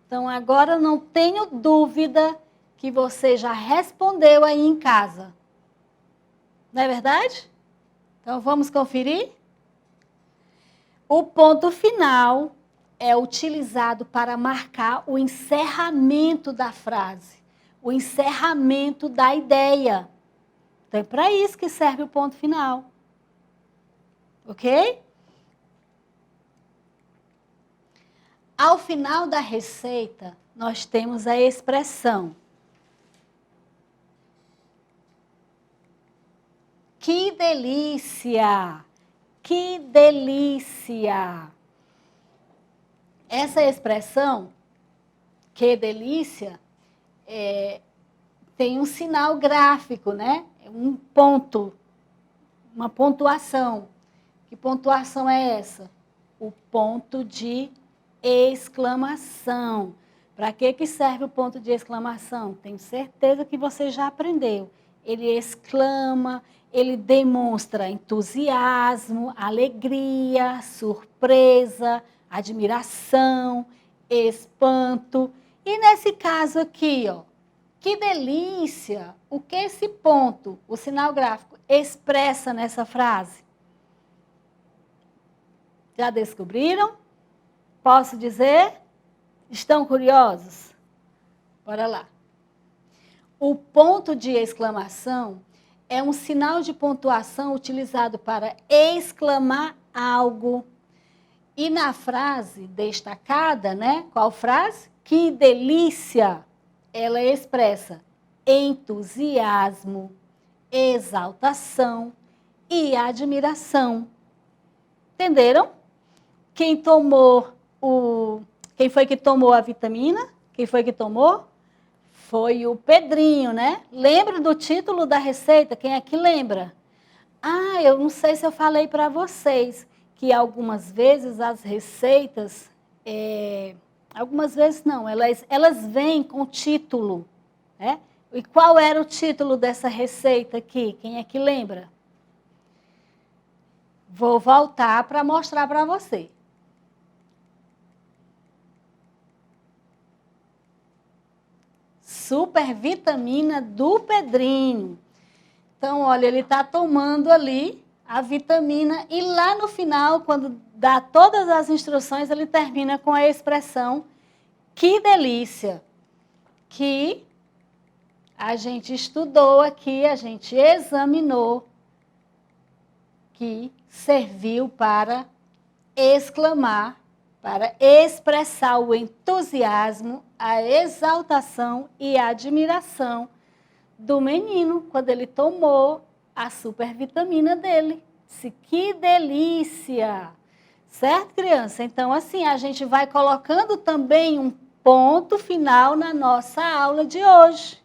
Então, agora não tenho dúvida que você já respondeu aí em casa. Não é verdade? Então, vamos conferir? O ponto final é utilizado para marcar o encerramento da frase, o encerramento da ideia. Então, é para isso que serve o ponto final. Ok? Ao final da receita, nós temos a expressão que delícia! Que delícia! Essa expressão, que delícia, tem um sinal gráfico, né? Um ponto, uma pontuação. Que pontuação é essa? O ponto de exclamação. Para que serve o ponto de exclamação? Tenho certeza que você já aprendeu. Ele exclama, ele demonstra entusiasmo, alegria, surpresa, admiração, espanto. E nesse caso aqui, ó, que delícia! O que esse ponto, o sinal gráfico, expressa nessa frase? Já descobriram? Posso dizer? Estão curiosos? Bora lá. O ponto de exclamação é um sinal de pontuação utilizado para exclamar algo. E na frase destacada, né? Qual frase? Que delícia! Ela expressa entusiasmo, exaltação e admiração. Entenderam? Quem foi que tomou a vitamina? Quem foi que tomou? Foi o Pedrinho, né? Lembra do título da receita? Quem é que lembra? Ah, eu não sei se eu falei para vocês que algumas vezes as receitas Algumas vezes não, elas vêm com título, né? E qual era o título dessa receita aqui? Quem é que lembra? Vou voltar para mostrar para você. Supervitamina do Pedrinho. Então, olha, ele está tomando ali a vitamina e lá no final, quando dá todas as instruções, ele termina com a expressão que delícia, que a gente estudou aqui, a gente examinou, que serviu para exclamar, para expressar o entusiasmo, a exaltação e a admiração do menino quando ele tomou a supervitamina dele. Disse, que delícia! Certo, criança? Então, assim, a gente vai colocando também um ponto final na nossa aula de hoje.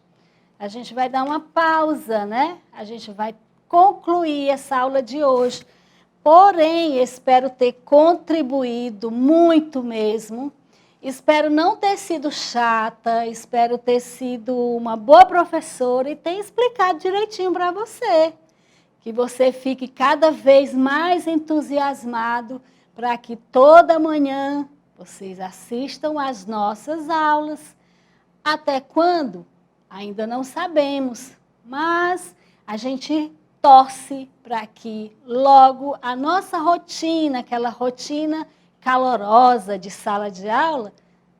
A gente vai dar uma pausa, né? A gente vai concluir essa aula de hoje. Porém, espero ter contribuído muito mesmo. Espero não ter sido chata, espero ter sido uma boa professora e ter explicado direitinho para você. Que você fique cada vez mais entusiasmado para que toda manhã vocês assistam às nossas aulas. Até quando? Ainda não sabemos, mas a gente torce para que logo a nossa rotina, aquela rotina calorosa de sala de aula,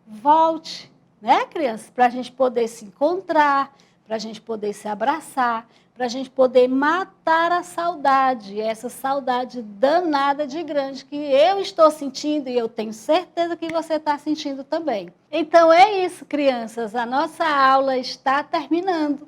volte, né, crianças? Para a gente poder se encontrar, para a gente poder se abraçar, para a gente poder matar a saudade, essa saudade danada de grande que eu estou sentindo e eu tenho certeza que você está sentindo também. Então é isso, crianças, a nossa aula está terminando.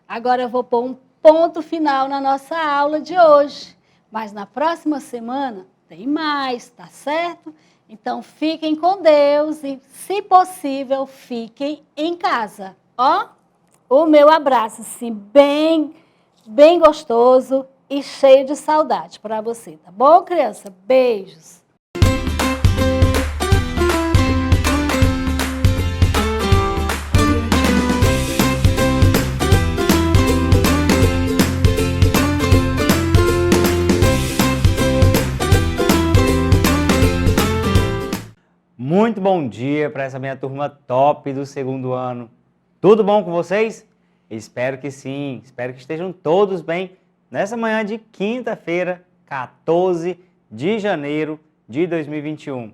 Agora eu vou pôr um ponto final na nossa aula de hoje, mas na próxima semana tem mais, tá certo? Então fiquem com Deus e, se possível, fiquem em casa. Ó, o meu abraço, assim, bem gostoso e cheio de saudade para você, tá bom, criança? Beijos. Muito bom dia para essa minha turma top do segundo ano. Tudo bom com vocês? Espero que sim, espero que estejam todos bem nessa manhã de quinta-feira, 14 de janeiro de 2021.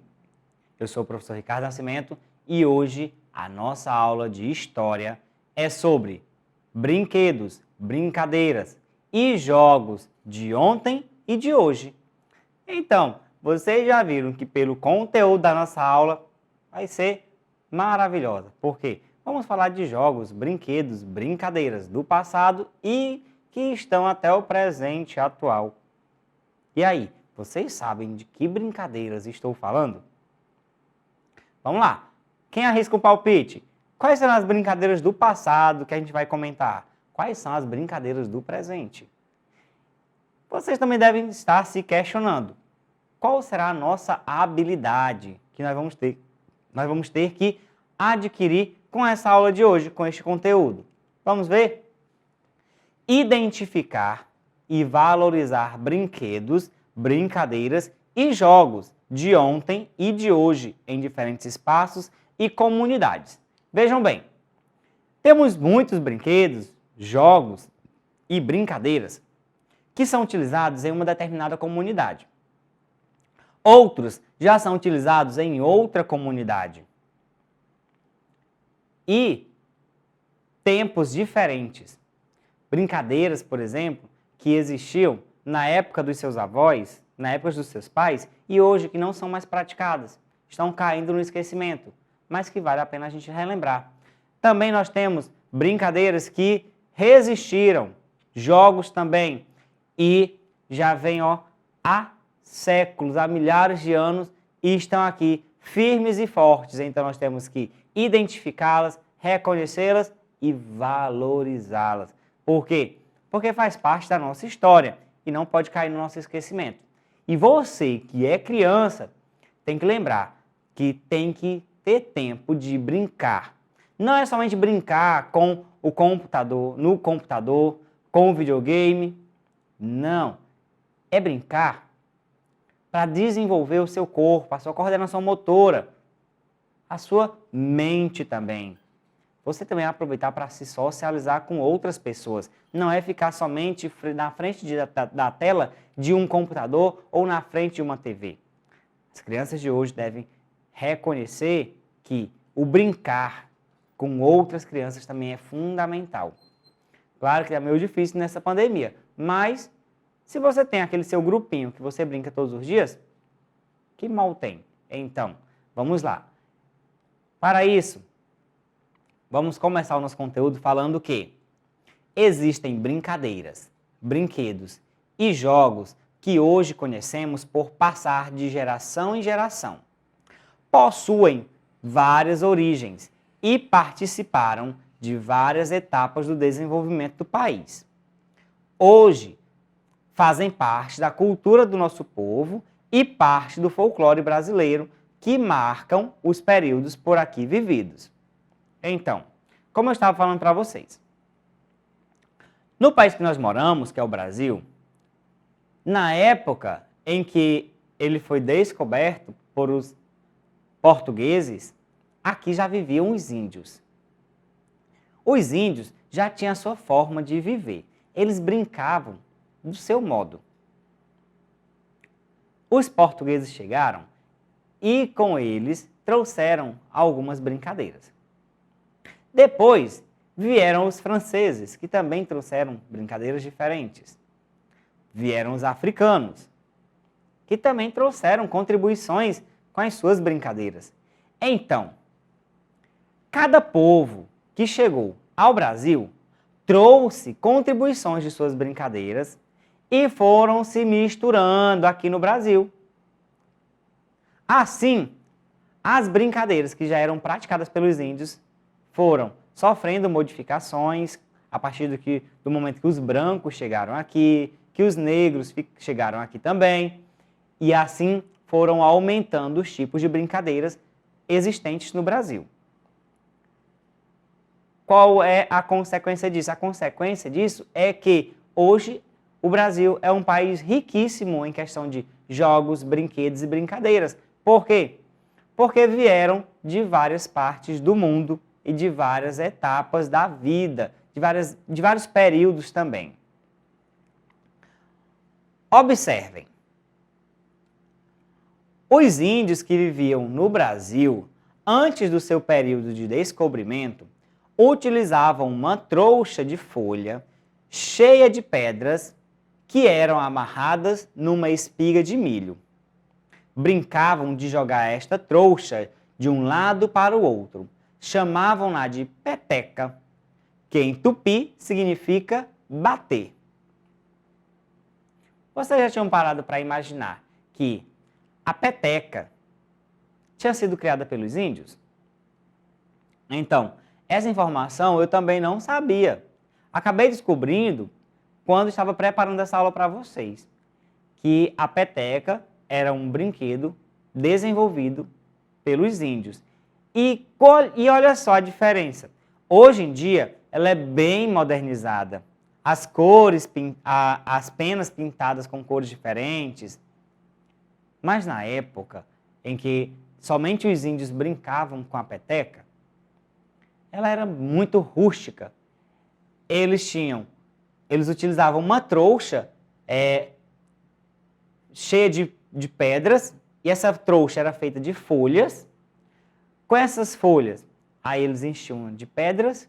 Eu sou o professor Ricardo Nascimento e hoje a nossa aula de História é sobre brinquedos, brincadeiras e jogos de ontem e de hoje. Então, vocês já viram que pelo conteúdo da nossa aula vai ser maravilhosa. Por quê? Vamos falar de jogos, brinquedos, brincadeiras do passado e que estão até o presente atual. E aí, vocês sabem de que brincadeiras estou falando? Vamos lá. Quem arrisca o palpite? Quais são as brincadeiras do passado que a gente vai comentar? Quais são as brincadeiras do presente? Vocês também devem estar se questionando. Qual será a nossa habilidade que nós vamos ter? Nós vamos ter que adquirir com essa aula de hoje, com este conteúdo. Vamos ver? Identificar e valorizar brinquedos, brincadeiras e jogos de ontem e de hoje em diferentes espaços e comunidades. Vejam bem, temos muitos brinquedos, jogos e brincadeiras que são utilizados em uma determinada comunidade. Outros já são utilizados em outra comunidade. E tempos diferentes. Brincadeiras, por exemplo, que existiam na época dos seus avós, na época dos seus pais, e hoje que não são mais praticadas. Estão caindo no esquecimento, mas que vale a pena a gente relembrar. Também nós temos brincadeiras que resistiram, jogos também, e já vêm há séculos, há milhares de anos, e estão aqui firmes e fortes. Então nós temos que identificá-las, reconhecê-las e valorizá-las. Por quê? Porque faz parte da nossa história e não pode cair no nosso esquecimento. E você que é criança tem que lembrar que tem que ter tempo de brincar. Não é somente brincar com o computador, no computador, com o videogame. Não. É brincar para desenvolver o seu corpo, a sua coordenação motora, a sua mente também. Você também vai aproveitar para se socializar com outras pessoas. Não é ficar somente na frente da tela de um computador ou na frente de uma TV. As crianças de hoje devem reconhecer que o brincar com outras crianças também é fundamental. Claro que é meio difícil nessa pandemia, mas se você tem aquele seu grupinho que você brinca todos os dias, que mal tem? Então, vamos lá. Para isso, vamos começar o nosso conteúdo falando que existem brincadeiras, brinquedos e jogos que hoje conhecemos por passar de geração em geração. Possuem várias origens e participaram de várias etapas do desenvolvimento do país. Hoje, fazem parte da cultura do nosso povo e parte do folclore brasileiro que marcam os períodos por aqui vividos. Então, como eu estava falando para vocês, no país que nós moramos, que é o Brasil, na época em que ele foi descoberto por os portugueses, aqui já viviam os índios. Os índios já tinham a sua forma de viver. Eles brincavam do seu modo. Os portugueses chegaram e com eles trouxeram algumas brincadeiras. Depois vieram os franceses, que também trouxeram brincadeiras diferentes. Vieram os africanos, que também trouxeram contribuições com as suas brincadeiras. Então, cada povo que chegou ao Brasil trouxe contribuições de suas brincadeiras e foram se misturando aqui no Brasil. Assim, as brincadeiras que já eram praticadas pelos índios foram sofrendo modificações a partir do momento que os brancos chegaram aqui, que os negros chegaram aqui também, e assim foram aumentando os tipos de brincadeiras existentes no Brasil. Qual é a consequência disso? A consequência disso é que hoje o Brasil é um país riquíssimo em questão de jogos, brinquedos e brincadeiras. Por quê? Porque vieram de várias partes do mundo e de várias etapas da vida, de vários períodos também. Observem. Os índios que viviam no Brasil, antes do seu período de descobrimento, utilizavam uma trouxa de folha cheia de pedras que eram amarradas numa espiga de milho. Brincavam de jogar esta trouxa de um lado para o outro. Chamavam-na de peteca, que em tupi significa bater. Vocês já tinham parado para imaginar que a peteca tinha sido criada pelos índios? Então, essa informação eu também não sabia. Acabei descobrindo quando estava preparando essa aula para vocês, que a peteca era um brinquedo desenvolvido pelos índios. E olha só a diferença. Hoje em dia, ela é bem modernizada. As cores, as penas pintadas com cores diferentes. Mas na época em que somente os índios brincavam com a peteca, ela era muito rústica. Eles utilizavam uma trouxa cheia de pedras, e essa trouxa era feita de folhas. Com essas folhas, aí eles enchiam de pedras,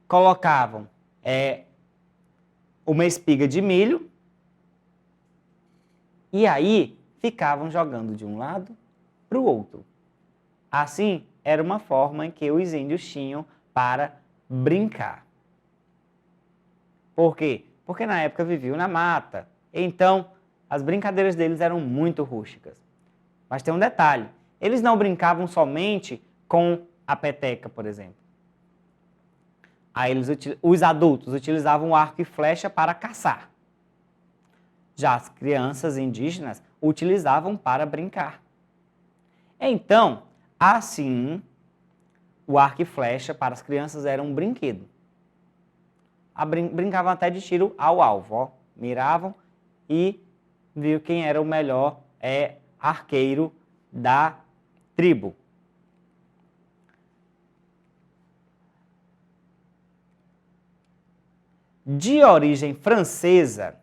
colocavam uma espiga de milho, e aí ficavam jogando de um lado para o outro. Assim, era uma forma em que os índios tinham para brincar. Por quê? Porque na época viviam na mata. Então, as brincadeiras deles eram muito rústicas. Mas tem um detalhe. Eles não brincavam somente com a peteca, por exemplo. Aí os adultos utilizavam arco e flecha para caçar. Já as crianças indígenas utilizavam para brincar. Então, Assim, o arco e flecha para as crianças era um brinquedo. Brincavam até de tiro ao alvo, ó. Miravam e viu quem era o melhor arqueiro da tribo. De origem francesa,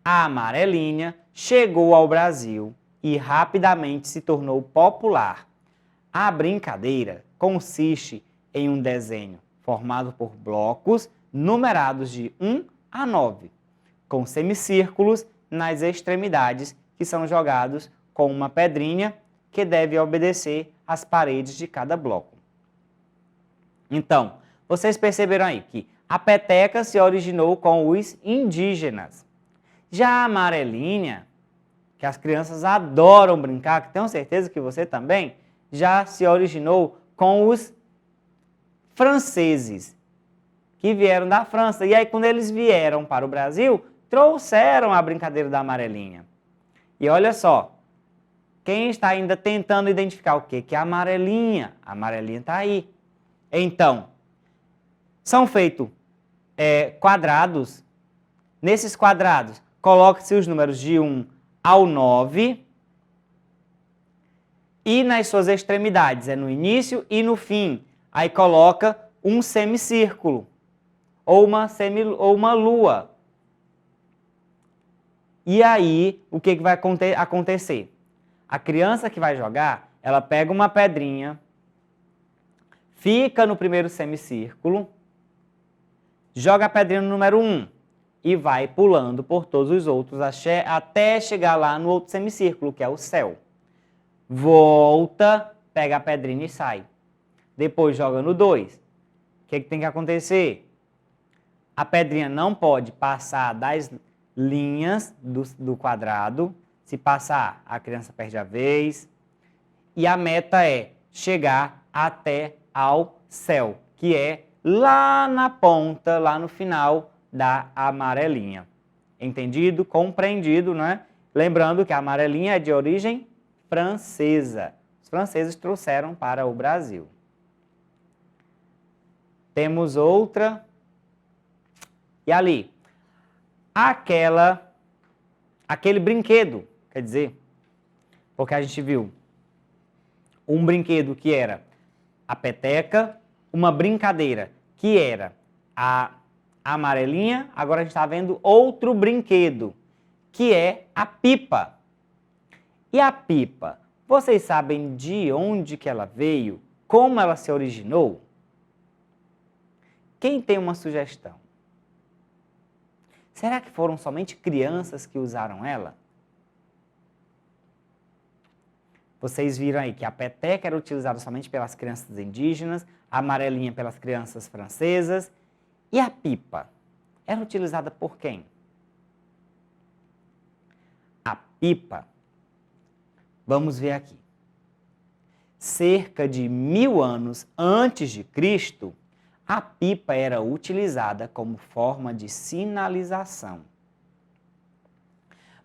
a amarelinha chegou ao Brasil e rapidamente se tornou popular. A brincadeira consiste em um desenho formado por blocos numerados de 1 a 9, com semicírculos nas extremidades que são jogados com uma pedrinha que deve obedecer às paredes de cada bloco. Então, vocês perceberam aí que a peteca se originou com os indígenas. Já a amarelinha, que as crianças adoram brincar, que tenho certeza que você também, já se originou com os franceses, que vieram da França. E aí, quando eles vieram para o Brasil, trouxeram a brincadeira da amarelinha. E olha só, quem está ainda tentando identificar o que é a amarelinha? A amarelinha está aí. Então, são feitos quadrados. Nesses quadrados, coloque-se os números de 1 ao 9. E nas suas extremidades, no início e no fim, aí coloca um semicírculo ou uma lua. E aí, o que vai acontecer? A criança que vai jogar, ela pega uma pedrinha, fica no primeiro semicírculo, joga a pedrinha no número 1 e vai pulando por todos os outros até chegar lá no outro semicírculo, que é o céu. Volta, pega a pedrinha e sai. Depois joga no 2. O que tem que acontecer? A pedrinha não pode passar das linhas do quadrado. Se passar, a criança perde a vez. E a meta é chegar até ao céu, que é lá na ponta, lá no final da amarelinha. Entendido? Compreendido, né? Lembrando que a amarelinha é de origem francesa. Os franceses trouxeram para o Brasil. Temos outra. E ali, aquele brinquedo, quer dizer, porque a gente viu um brinquedo que era a peteca, uma brincadeira que era a amarelinha, agora a gente está vendo outro brinquedo, que é a pipa. E a pipa, vocês sabem de onde que ela veio? Como ela se originou? Quem tem uma sugestão? Será que foram somente crianças que usaram ela? Vocês viram aí que a peteca era utilizada somente pelas crianças indígenas, a amarelinha pelas crianças francesas. E a pipa era utilizada por quem? A pipa, vamos ver aqui. Cerca de 1000 anos antes de Cristo, a pipa era utilizada como forma de sinalização.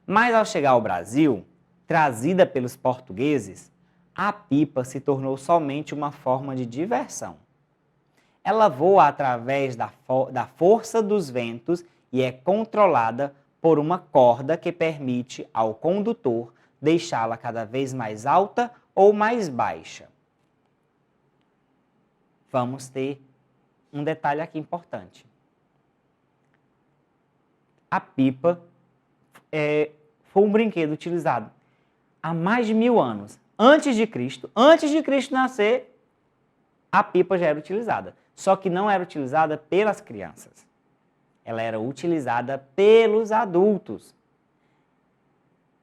Mas ao chegar ao Brasil, trazida pelos portugueses, a pipa se tornou somente uma forma de diversão. Ela voa através da força dos ventos e é controlada por uma corda que permite ao condutor deixá-la cada vez mais alta ou mais baixa. Vamos ter um detalhe aqui importante. A pipa foi um brinquedo utilizado há mais de 1000 anos. Antes de Cristo nascer, a pipa já era utilizada. Só que não era utilizada pelas crianças. Ela era utilizada pelos adultos.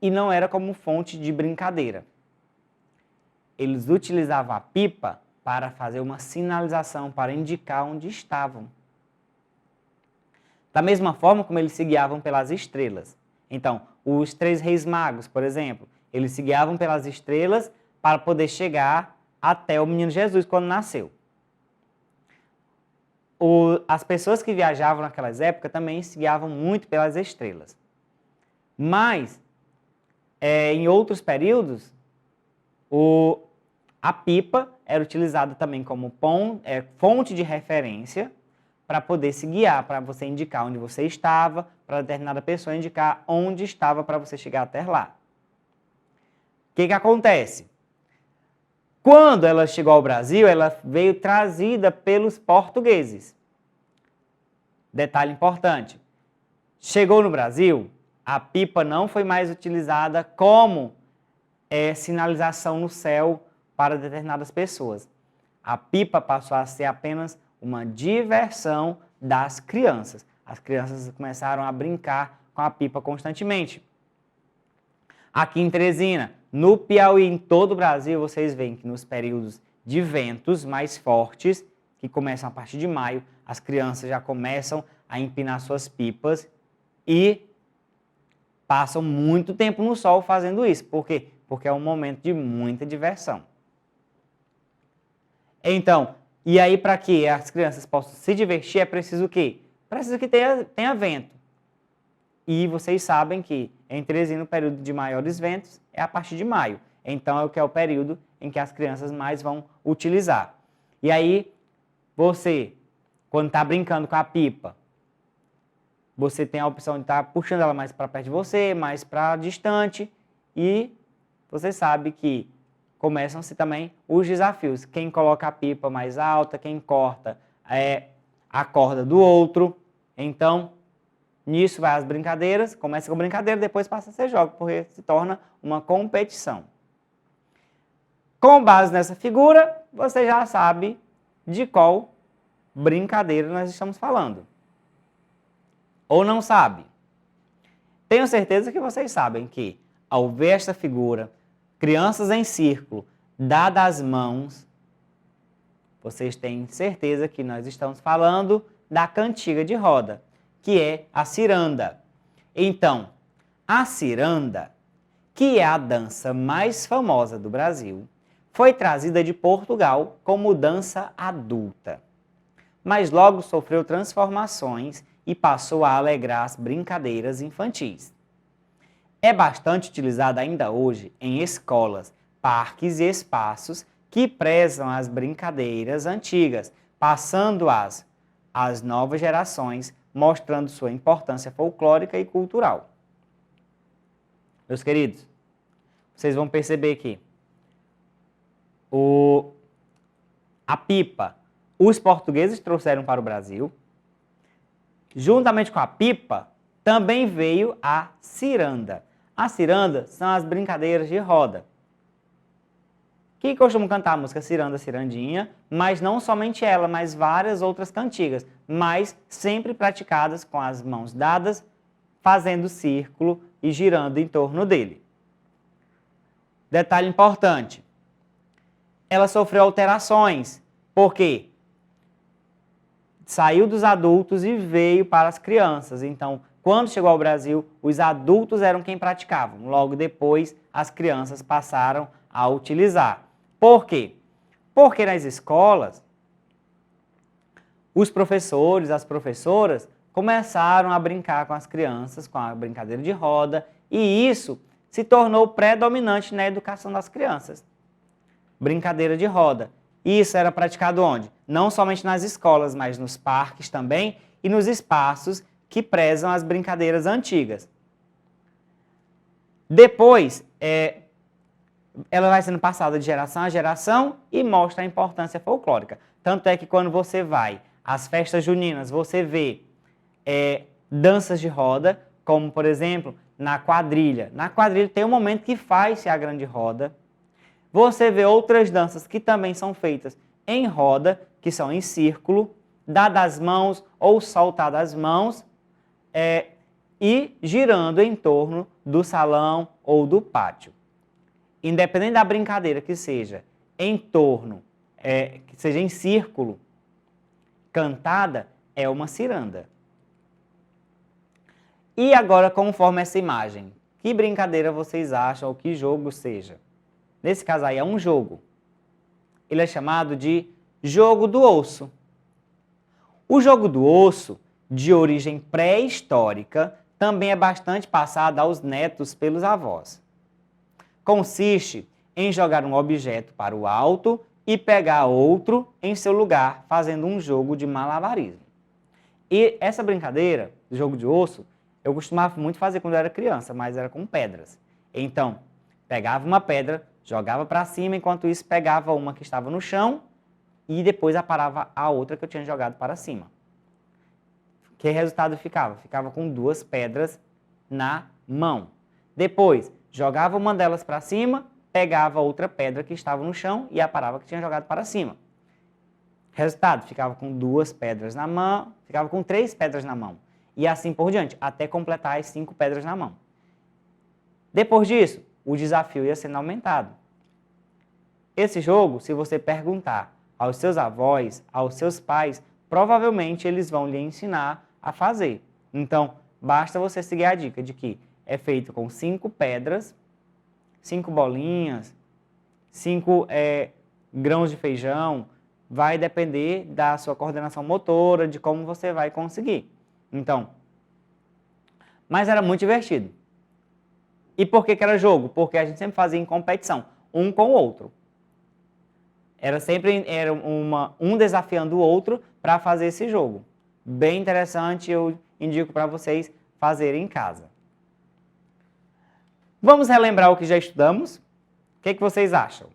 E não era como fonte de brincadeira. Eles utilizavam a pipa para fazer uma sinalização, para indicar onde estavam. Da mesma forma como eles se guiavam pelas estrelas. Então, os 3 reis magos, por exemplo, eles se guiavam pelas estrelas para poder chegar até o menino Jesus quando nasceu. As pessoas que viajavam naquelas épocas também se guiavam muito pelas estrelas. Mas, em outros períodos, A pipa era utilizada também como fonte de referência para poder se guiar, para você indicar onde você estava, para determinada pessoa indicar onde estava para você chegar até lá. O que acontece? Quando ela chegou ao Brasil, ela veio trazida pelos portugueses. Detalhe importante, chegou no Brasil, a pipa não foi mais utilizada como sinalização no céu para determinadas pessoas. A pipa passou a ser apenas uma diversão das crianças. As crianças começaram a brincar com a pipa constantemente. Aqui em Teresina, no Piauí, em todo o Brasil, vocês veem que nos períodos de ventos mais fortes, que começam a partir de maio, as crianças já começam a empinar suas pipas e passam muito tempo no sol fazendo isso. Por quê? Porque é um momento de muita diversão. Então, e aí para que as crianças possam se divertir, é preciso o quê? Precisa que tenha vento. E vocês sabem que em Teresina o período de maiores ventos é a partir de maio. Então é o período em que as crianças mais vão utilizar. E aí, você, quando está brincando com a pipa, você tem a opção de estar puxando ela mais para perto de você, mais para distante. E você sabe que começam-se também os desafios. Quem coloca a pipa mais alta, quem corta a corda do outro. Então, nisso vai as brincadeiras. Começa com brincadeira, depois passa a ser jogo, porque se torna uma competição. Com base nessa figura, você já sabe de qual brincadeira nós estamos falando. Ou não sabe? Tenho certeza que vocês sabem que, ao ver esta figura, crianças em círculo, dadas as mãos, vocês têm certeza que nós estamos falando da cantiga de roda, que é a ciranda. Então, a ciranda, que é a dança mais famosa do Brasil, foi trazida de Portugal como dança adulta, mas logo sofreu transformações e passou a alegrar as brincadeiras infantis. É bastante utilizada ainda hoje em escolas, parques e espaços que prezam as brincadeiras antigas, passando-as às novas gerações, mostrando sua importância folclórica e cultural. Meus queridos, vocês vão perceber que a pipa, os portugueses trouxeram para o Brasil. Juntamente com a pipa, também veio a ciranda. A ciranda são as brincadeiras de roda, que costumam cantar a música Ciranda, Cirandinha, mas não somente ela, mas várias outras cantigas, mas sempre praticadas com as mãos dadas, fazendo círculo e girando em torno dele. Detalhe importante, ela sofreu alterações, porque saiu dos adultos e veio para as crianças. Então, quando chegou ao Brasil, os adultos eram quem praticavam. Logo depois, as crianças passaram a utilizar. Por quê? Porque nas escolas, os professores, as professoras, começaram a brincar com as crianças, com a brincadeira de roda, e isso se tornou predominante na educação das crianças. Brincadeira de roda. Isso era praticado onde? Não somente nas escolas, mas nos parques também e nos espaços que prezam as brincadeiras antigas. Depois, ela vai sendo passada de geração a geração e mostra a importância folclórica. Tanto é que quando você vai às festas juninas, você vê danças de roda, como por exemplo, na quadrilha. Na quadrilha tem um momento que faz-se a grande roda. Você vê outras danças que também são feitas em roda, que são em círculo, dadas as mãos ou soltadas as mãos, e girando em torno do salão ou do pátio. Independente da brincadeira que seja em torno, que seja em círculo, cantada, é uma ciranda. E agora, conforme essa imagem, que brincadeira vocês acham ou que jogo seja? Nesse caso aí é um jogo. Ele é chamado de jogo do osso. O jogo do osso, de origem pré-histórica, também é bastante passado aos netos pelos avós. Consiste em jogar um objeto para o alto e pegar outro em seu lugar, fazendo um jogo de malabarismo. E essa brincadeira, do jogo de osso, eu costumava muito fazer quando eu era criança, mas era com pedras. Então, pegava uma pedra, jogava para cima, enquanto isso pegava uma que estava no chão e depois aparava a outra que eu tinha jogado para cima. Que resultado ficava? Ficava com 2 pedras na mão. Depois, jogava uma delas para cima, pegava outra pedra que estava no chão e aparava que tinha jogado para cima. Resultado, ficava com 2 pedras na mão, ficava com 3 pedras na mão. E assim por diante, até completar as 5 pedras na mão. Depois disso, o desafio ia sendo aumentado. Esse jogo, se você perguntar aos seus avós, aos seus pais, provavelmente eles vão lhe ensinar a fazer. Então, basta você seguir a dica de que é feito com 5 pedras, 5 bolinhas, 5 grãos de feijão. Vai depender da sua coordenação motora, de como você vai conseguir. Então, mas era muito divertido. E por que era jogo? Porque a gente sempre fazia em competição, um com o outro. Era sempre um desafiando o outro para fazer esse jogo. Bem interessante, eu indico para vocês fazerem em casa. Vamos relembrar o que já estudamos? O que vocês acham?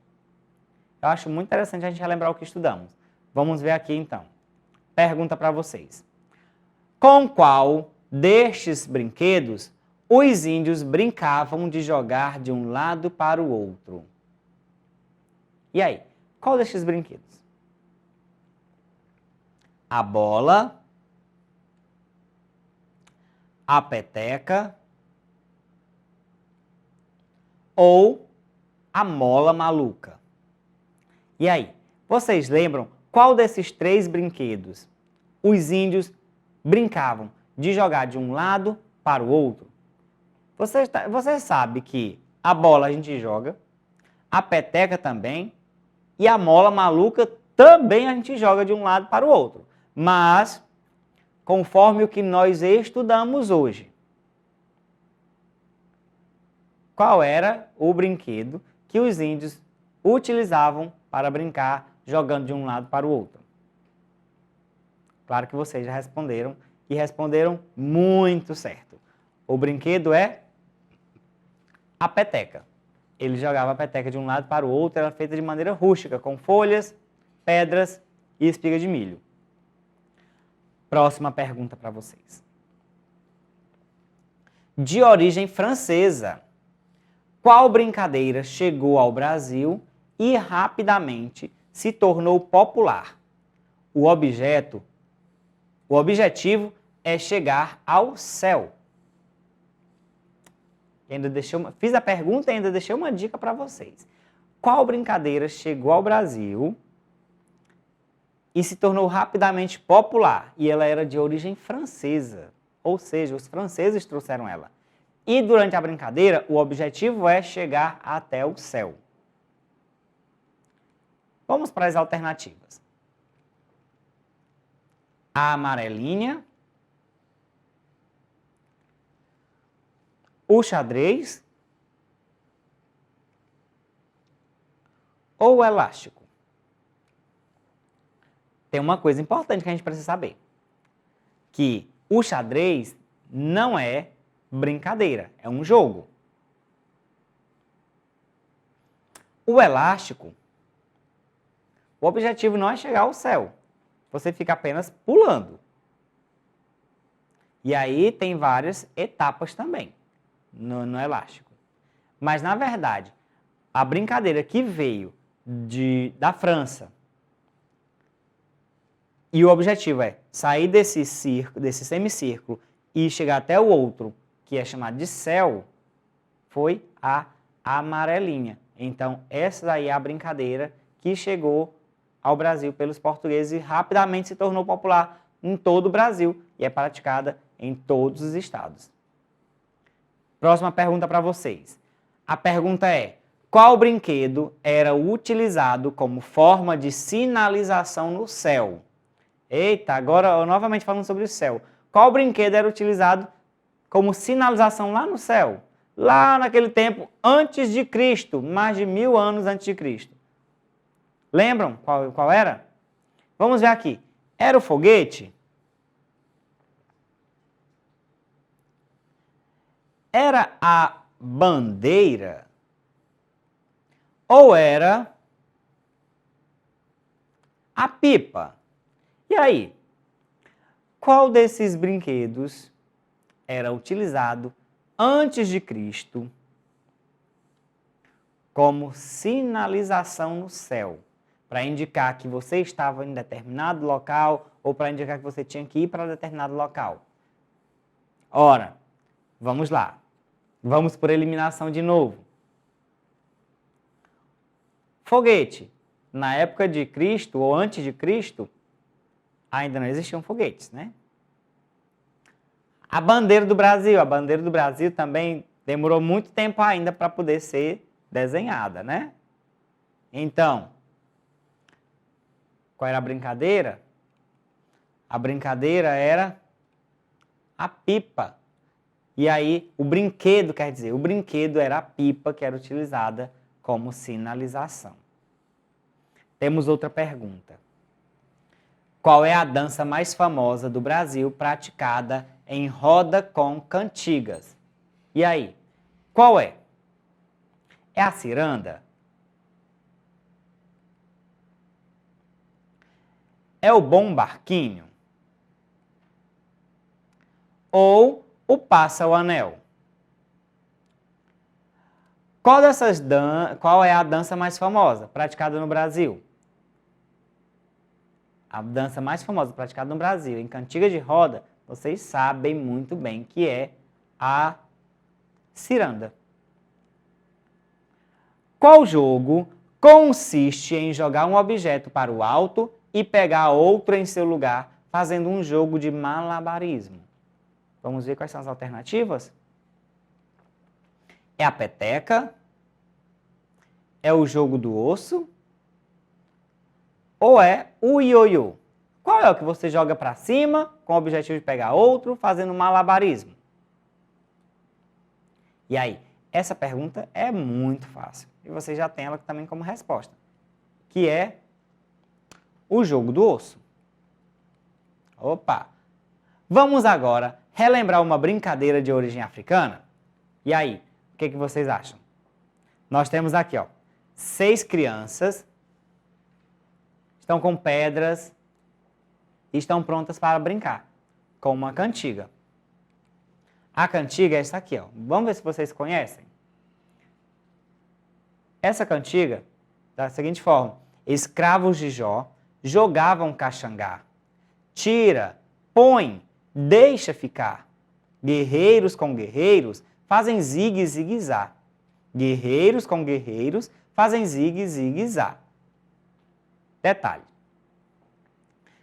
Eu acho muito interessante a gente relembrar o que estudamos. Vamos ver aqui então. Pergunta para vocês. Com qual destes brinquedos os índios brincavam de jogar de um lado para o outro? E aí, qual destes brinquedos? A bola, a peteca ou a mola maluca? E aí, vocês lembram qual desses 3 brinquedos os índios brincavam de jogar de um lado para o outro? Você sabe que a bola a gente joga, a peteca também, e a mola maluca também a gente joga de um lado para o outro. Mas, conforme o que nós estudamos hoje, qual era o brinquedo que os índios utilizavam para brincar jogando de um lado para o outro? Claro que vocês já responderam e responderam muito certo. O brinquedo é a peteca. Ele jogava a peteca de um lado para o outro, era feita de maneira rústica, com folhas, pedras e espiga de milho. Próxima pergunta para vocês. De origem francesa, qual brincadeira chegou ao Brasil e rapidamente se tornou popular? O objetivo é chegar ao céu. Fiz a pergunta e ainda deixei uma dica para vocês. Qual brincadeira chegou ao Brasil e se tornou rapidamente popular? E ela era de origem francesa, ou seja, os franceses trouxeram ela. E durante a brincadeira, o objetivo é chegar até o céu. Vamos para as alternativas. A amarelinha, o xadrez ou o elástico? Tem uma coisa importante que a gente precisa saber, que o xadrez não é brincadeira, é um jogo. O elástico, o objetivo não é chegar ao céu, você fica apenas pulando. E aí tem várias etapas também no elástico. Mas, na verdade, a brincadeira que veio da França e o objetivo é sair desse semicírculo e chegar até o outro, que é chamado de céu, foi a amarelinha. Então, essa daí é a brincadeira que chegou ao Brasil pelos portugueses e rapidamente se tornou popular em todo o Brasil e é praticada em todos os estados. Próxima pergunta para vocês. A pergunta é: qual brinquedo era utilizado como forma de sinalização no céu? Eita, agora novamente falando sobre o céu. Qual brinquedo era utilizado como sinalização lá no céu? lá naquele tempo antes de Cristo, mais de 1000 anos antes de Cristo. Lembram qual era? Vamos ver aqui. Era o foguete? Era a bandeira? Ou era a pipa? E aí? Qual desses brinquedos era utilizado antes de Cristo como sinalização no céu, para indicar que você estava em determinado local ou para indicar que você tinha que ir para determinado local? Ora, vamos lá. Vamos por eliminação de novo. Foguete. Na época de Cristo ou antes de Cristo, ainda não existiam foguetes, né? A bandeira do Brasil. A bandeira do Brasil também demorou muito tempo ainda para poder ser desenhada, né? Então, qual era a brincadeira? A brincadeira era a pipa. E aí, o brinquedo, quer dizer, o brinquedo era a pipa que era utilizada como sinalização. Temos outra pergunta. Qual é a dança mais famosa do Brasil praticada em roda com cantigas? E aí, qual é? É a ciranda? É o bom barquinho? Ou o passa o anel? Qual é a dança mais famosa praticada no Brasil? A dança mais famosa praticada no Brasil, em cantiga de roda, vocês sabem muito bem que é a ciranda. Qual jogo consiste em jogar um objeto para o alto e pegar outro em seu lugar, fazendo um jogo de malabarismo? Vamos ver quais são as alternativas? É a peteca? É o jogo do osso? Ou é o ioiô? Qual é o que você joga para cima, com o objetivo de pegar outro, fazendo malabarismo? E aí, essa pergunta é muito fácil. E você já tem ela também como resposta. Que é o jogo do osso. Opa! Vamos agora relembrar uma brincadeira de origem africana? E aí, o que vocês acham? Nós temos aqui, 6 crianças, estão com pedras e estão prontas para brincar com uma cantiga. A cantiga é essa aqui, Vamos ver se vocês conhecem. Essa cantiga, da seguinte forma: escravos de Jó jogavam caxangá. Tira, põe, deixa ficar. Guerreiros com guerreiros fazem zigue, zigue, zá. Guerreiros com guerreiros fazem zigue, zigue, zá. Detalhe.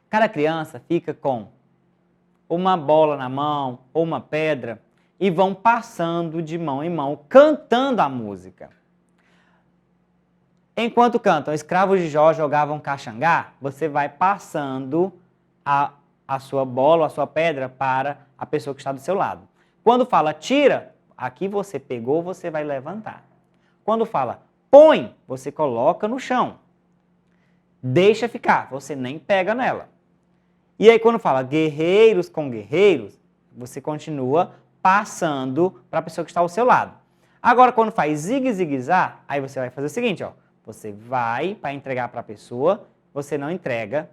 Cada criança fica com uma bola na mão ou uma pedra e vão passando de mão em mão, cantando a música. Enquanto cantam escravos de Jó jogavam caxangá, você vai passando a sua bola, a sua pedra para a pessoa que está do seu lado. Quando fala tira, aqui você pegou, você vai levantar. Quando fala põe, você coloca no chão. Deixa ficar, você nem pega nela. E aí quando fala guerreiros com guerreiros, você continua passando para a pessoa que está ao seu lado. Agora quando faz zigue, zigue, zá, aí você vai fazer o seguinte, Você vai para entregar para a pessoa, você não entrega,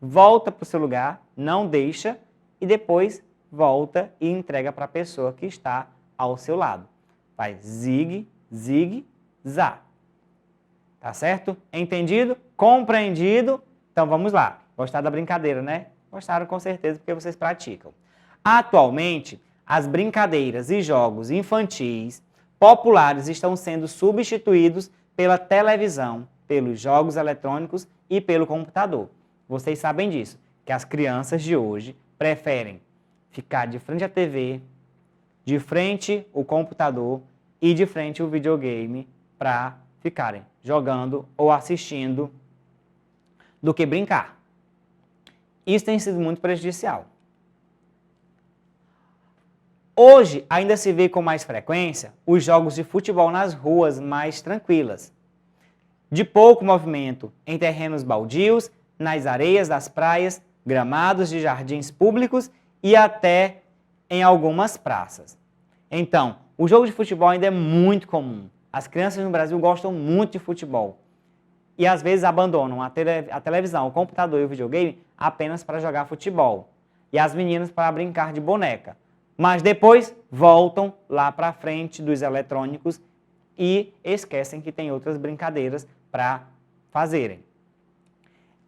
volta para o seu lugar, não deixa e depois volta e entrega para a pessoa que está ao seu lado. Faz zigue, zigue, zá. Tá certo? Entendido? Compreendido? Então vamos lá. Gostaram da brincadeira, né? Gostaram com certeza porque vocês praticam. Atualmente, as brincadeiras e jogos infantis populares estão sendo substituídos pela televisão, pelos jogos eletrônicos e pelo computador. Vocês sabem disso, que as crianças de hoje preferem ficar de frente à TV, de frente ao computador e de frente ao videogame para ficarem jogando ou assistindo do que brincar. Isso tem sido muito prejudicial. Hoje, ainda se vê com mais frequência os jogos de futebol nas ruas mais tranquilas, de pouco movimento em terrenos baldios, nas areias das praias, gramados de jardins públicos e até em algumas praças. Então, o jogo de futebol ainda é muito comum. As crianças no Brasil gostam muito de futebol e às vezes abandonam a televisão, o computador e o videogame apenas para jogar futebol e as meninas para brincar de boneca. Mas depois voltam lá para frente dos eletrônicos e esquecem que tem outras brincadeiras para fazerem.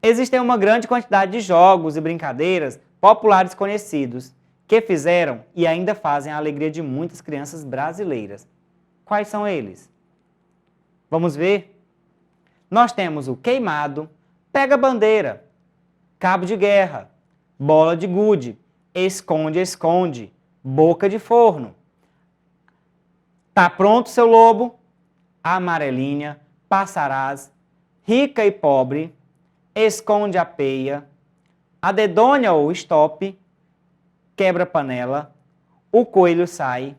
Existem uma grande quantidade de jogos e brincadeiras populares conhecidos que fizeram e ainda fazem a alegria de muitas crianças brasileiras. Quais são eles? Vamos ver? Nós temos o queimado, pega-bandeira, cabo de guerra, bola de gude, esconde-esconde, boca de forno. Tá pronto, seu lobo? Amarelinha, passarás, rica e pobre, esconde a peia, a dedonha ou stop, quebra-panela, o coelho sai,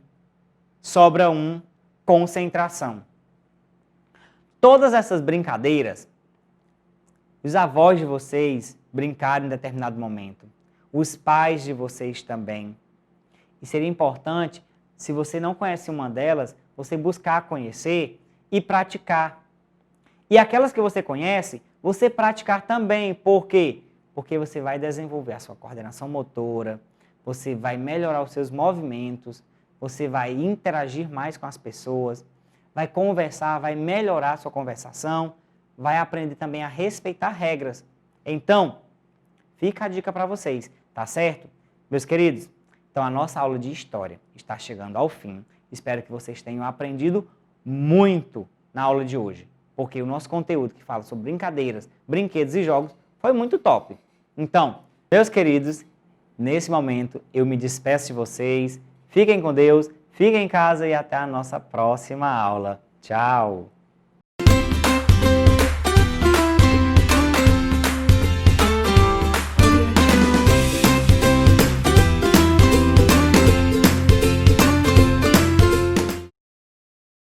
sobra um, concentração. Todas essas brincadeiras, os avós de vocês brincaram em determinado momento, os pais de vocês também. E seria importante, se você não conhece uma delas, você buscar conhecer e praticar. E aquelas que você conhece, você praticar também. Por quê? Porque você vai desenvolver a sua coordenação motora, você vai melhorar os seus movimentos, você vai interagir mais com as pessoas, vai conversar, vai melhorar a sua conversação, vai aprender também a respeitar regras. Então, fica a dica para vocês, tá certo? Meus queridos, então a nossa aula de história está chegando ao fim. Espero que vocês tenham aprendido muito na aula de hoje, porque o nosso conteúdo que fala sobre brincadeiras, brinquedos e jogos foi muito top. Então, meus queridos, nesse momento eu me despeço de vocês. Fiquem com Deus, fiquem em casa e até a nossa próxima aula. Tchau!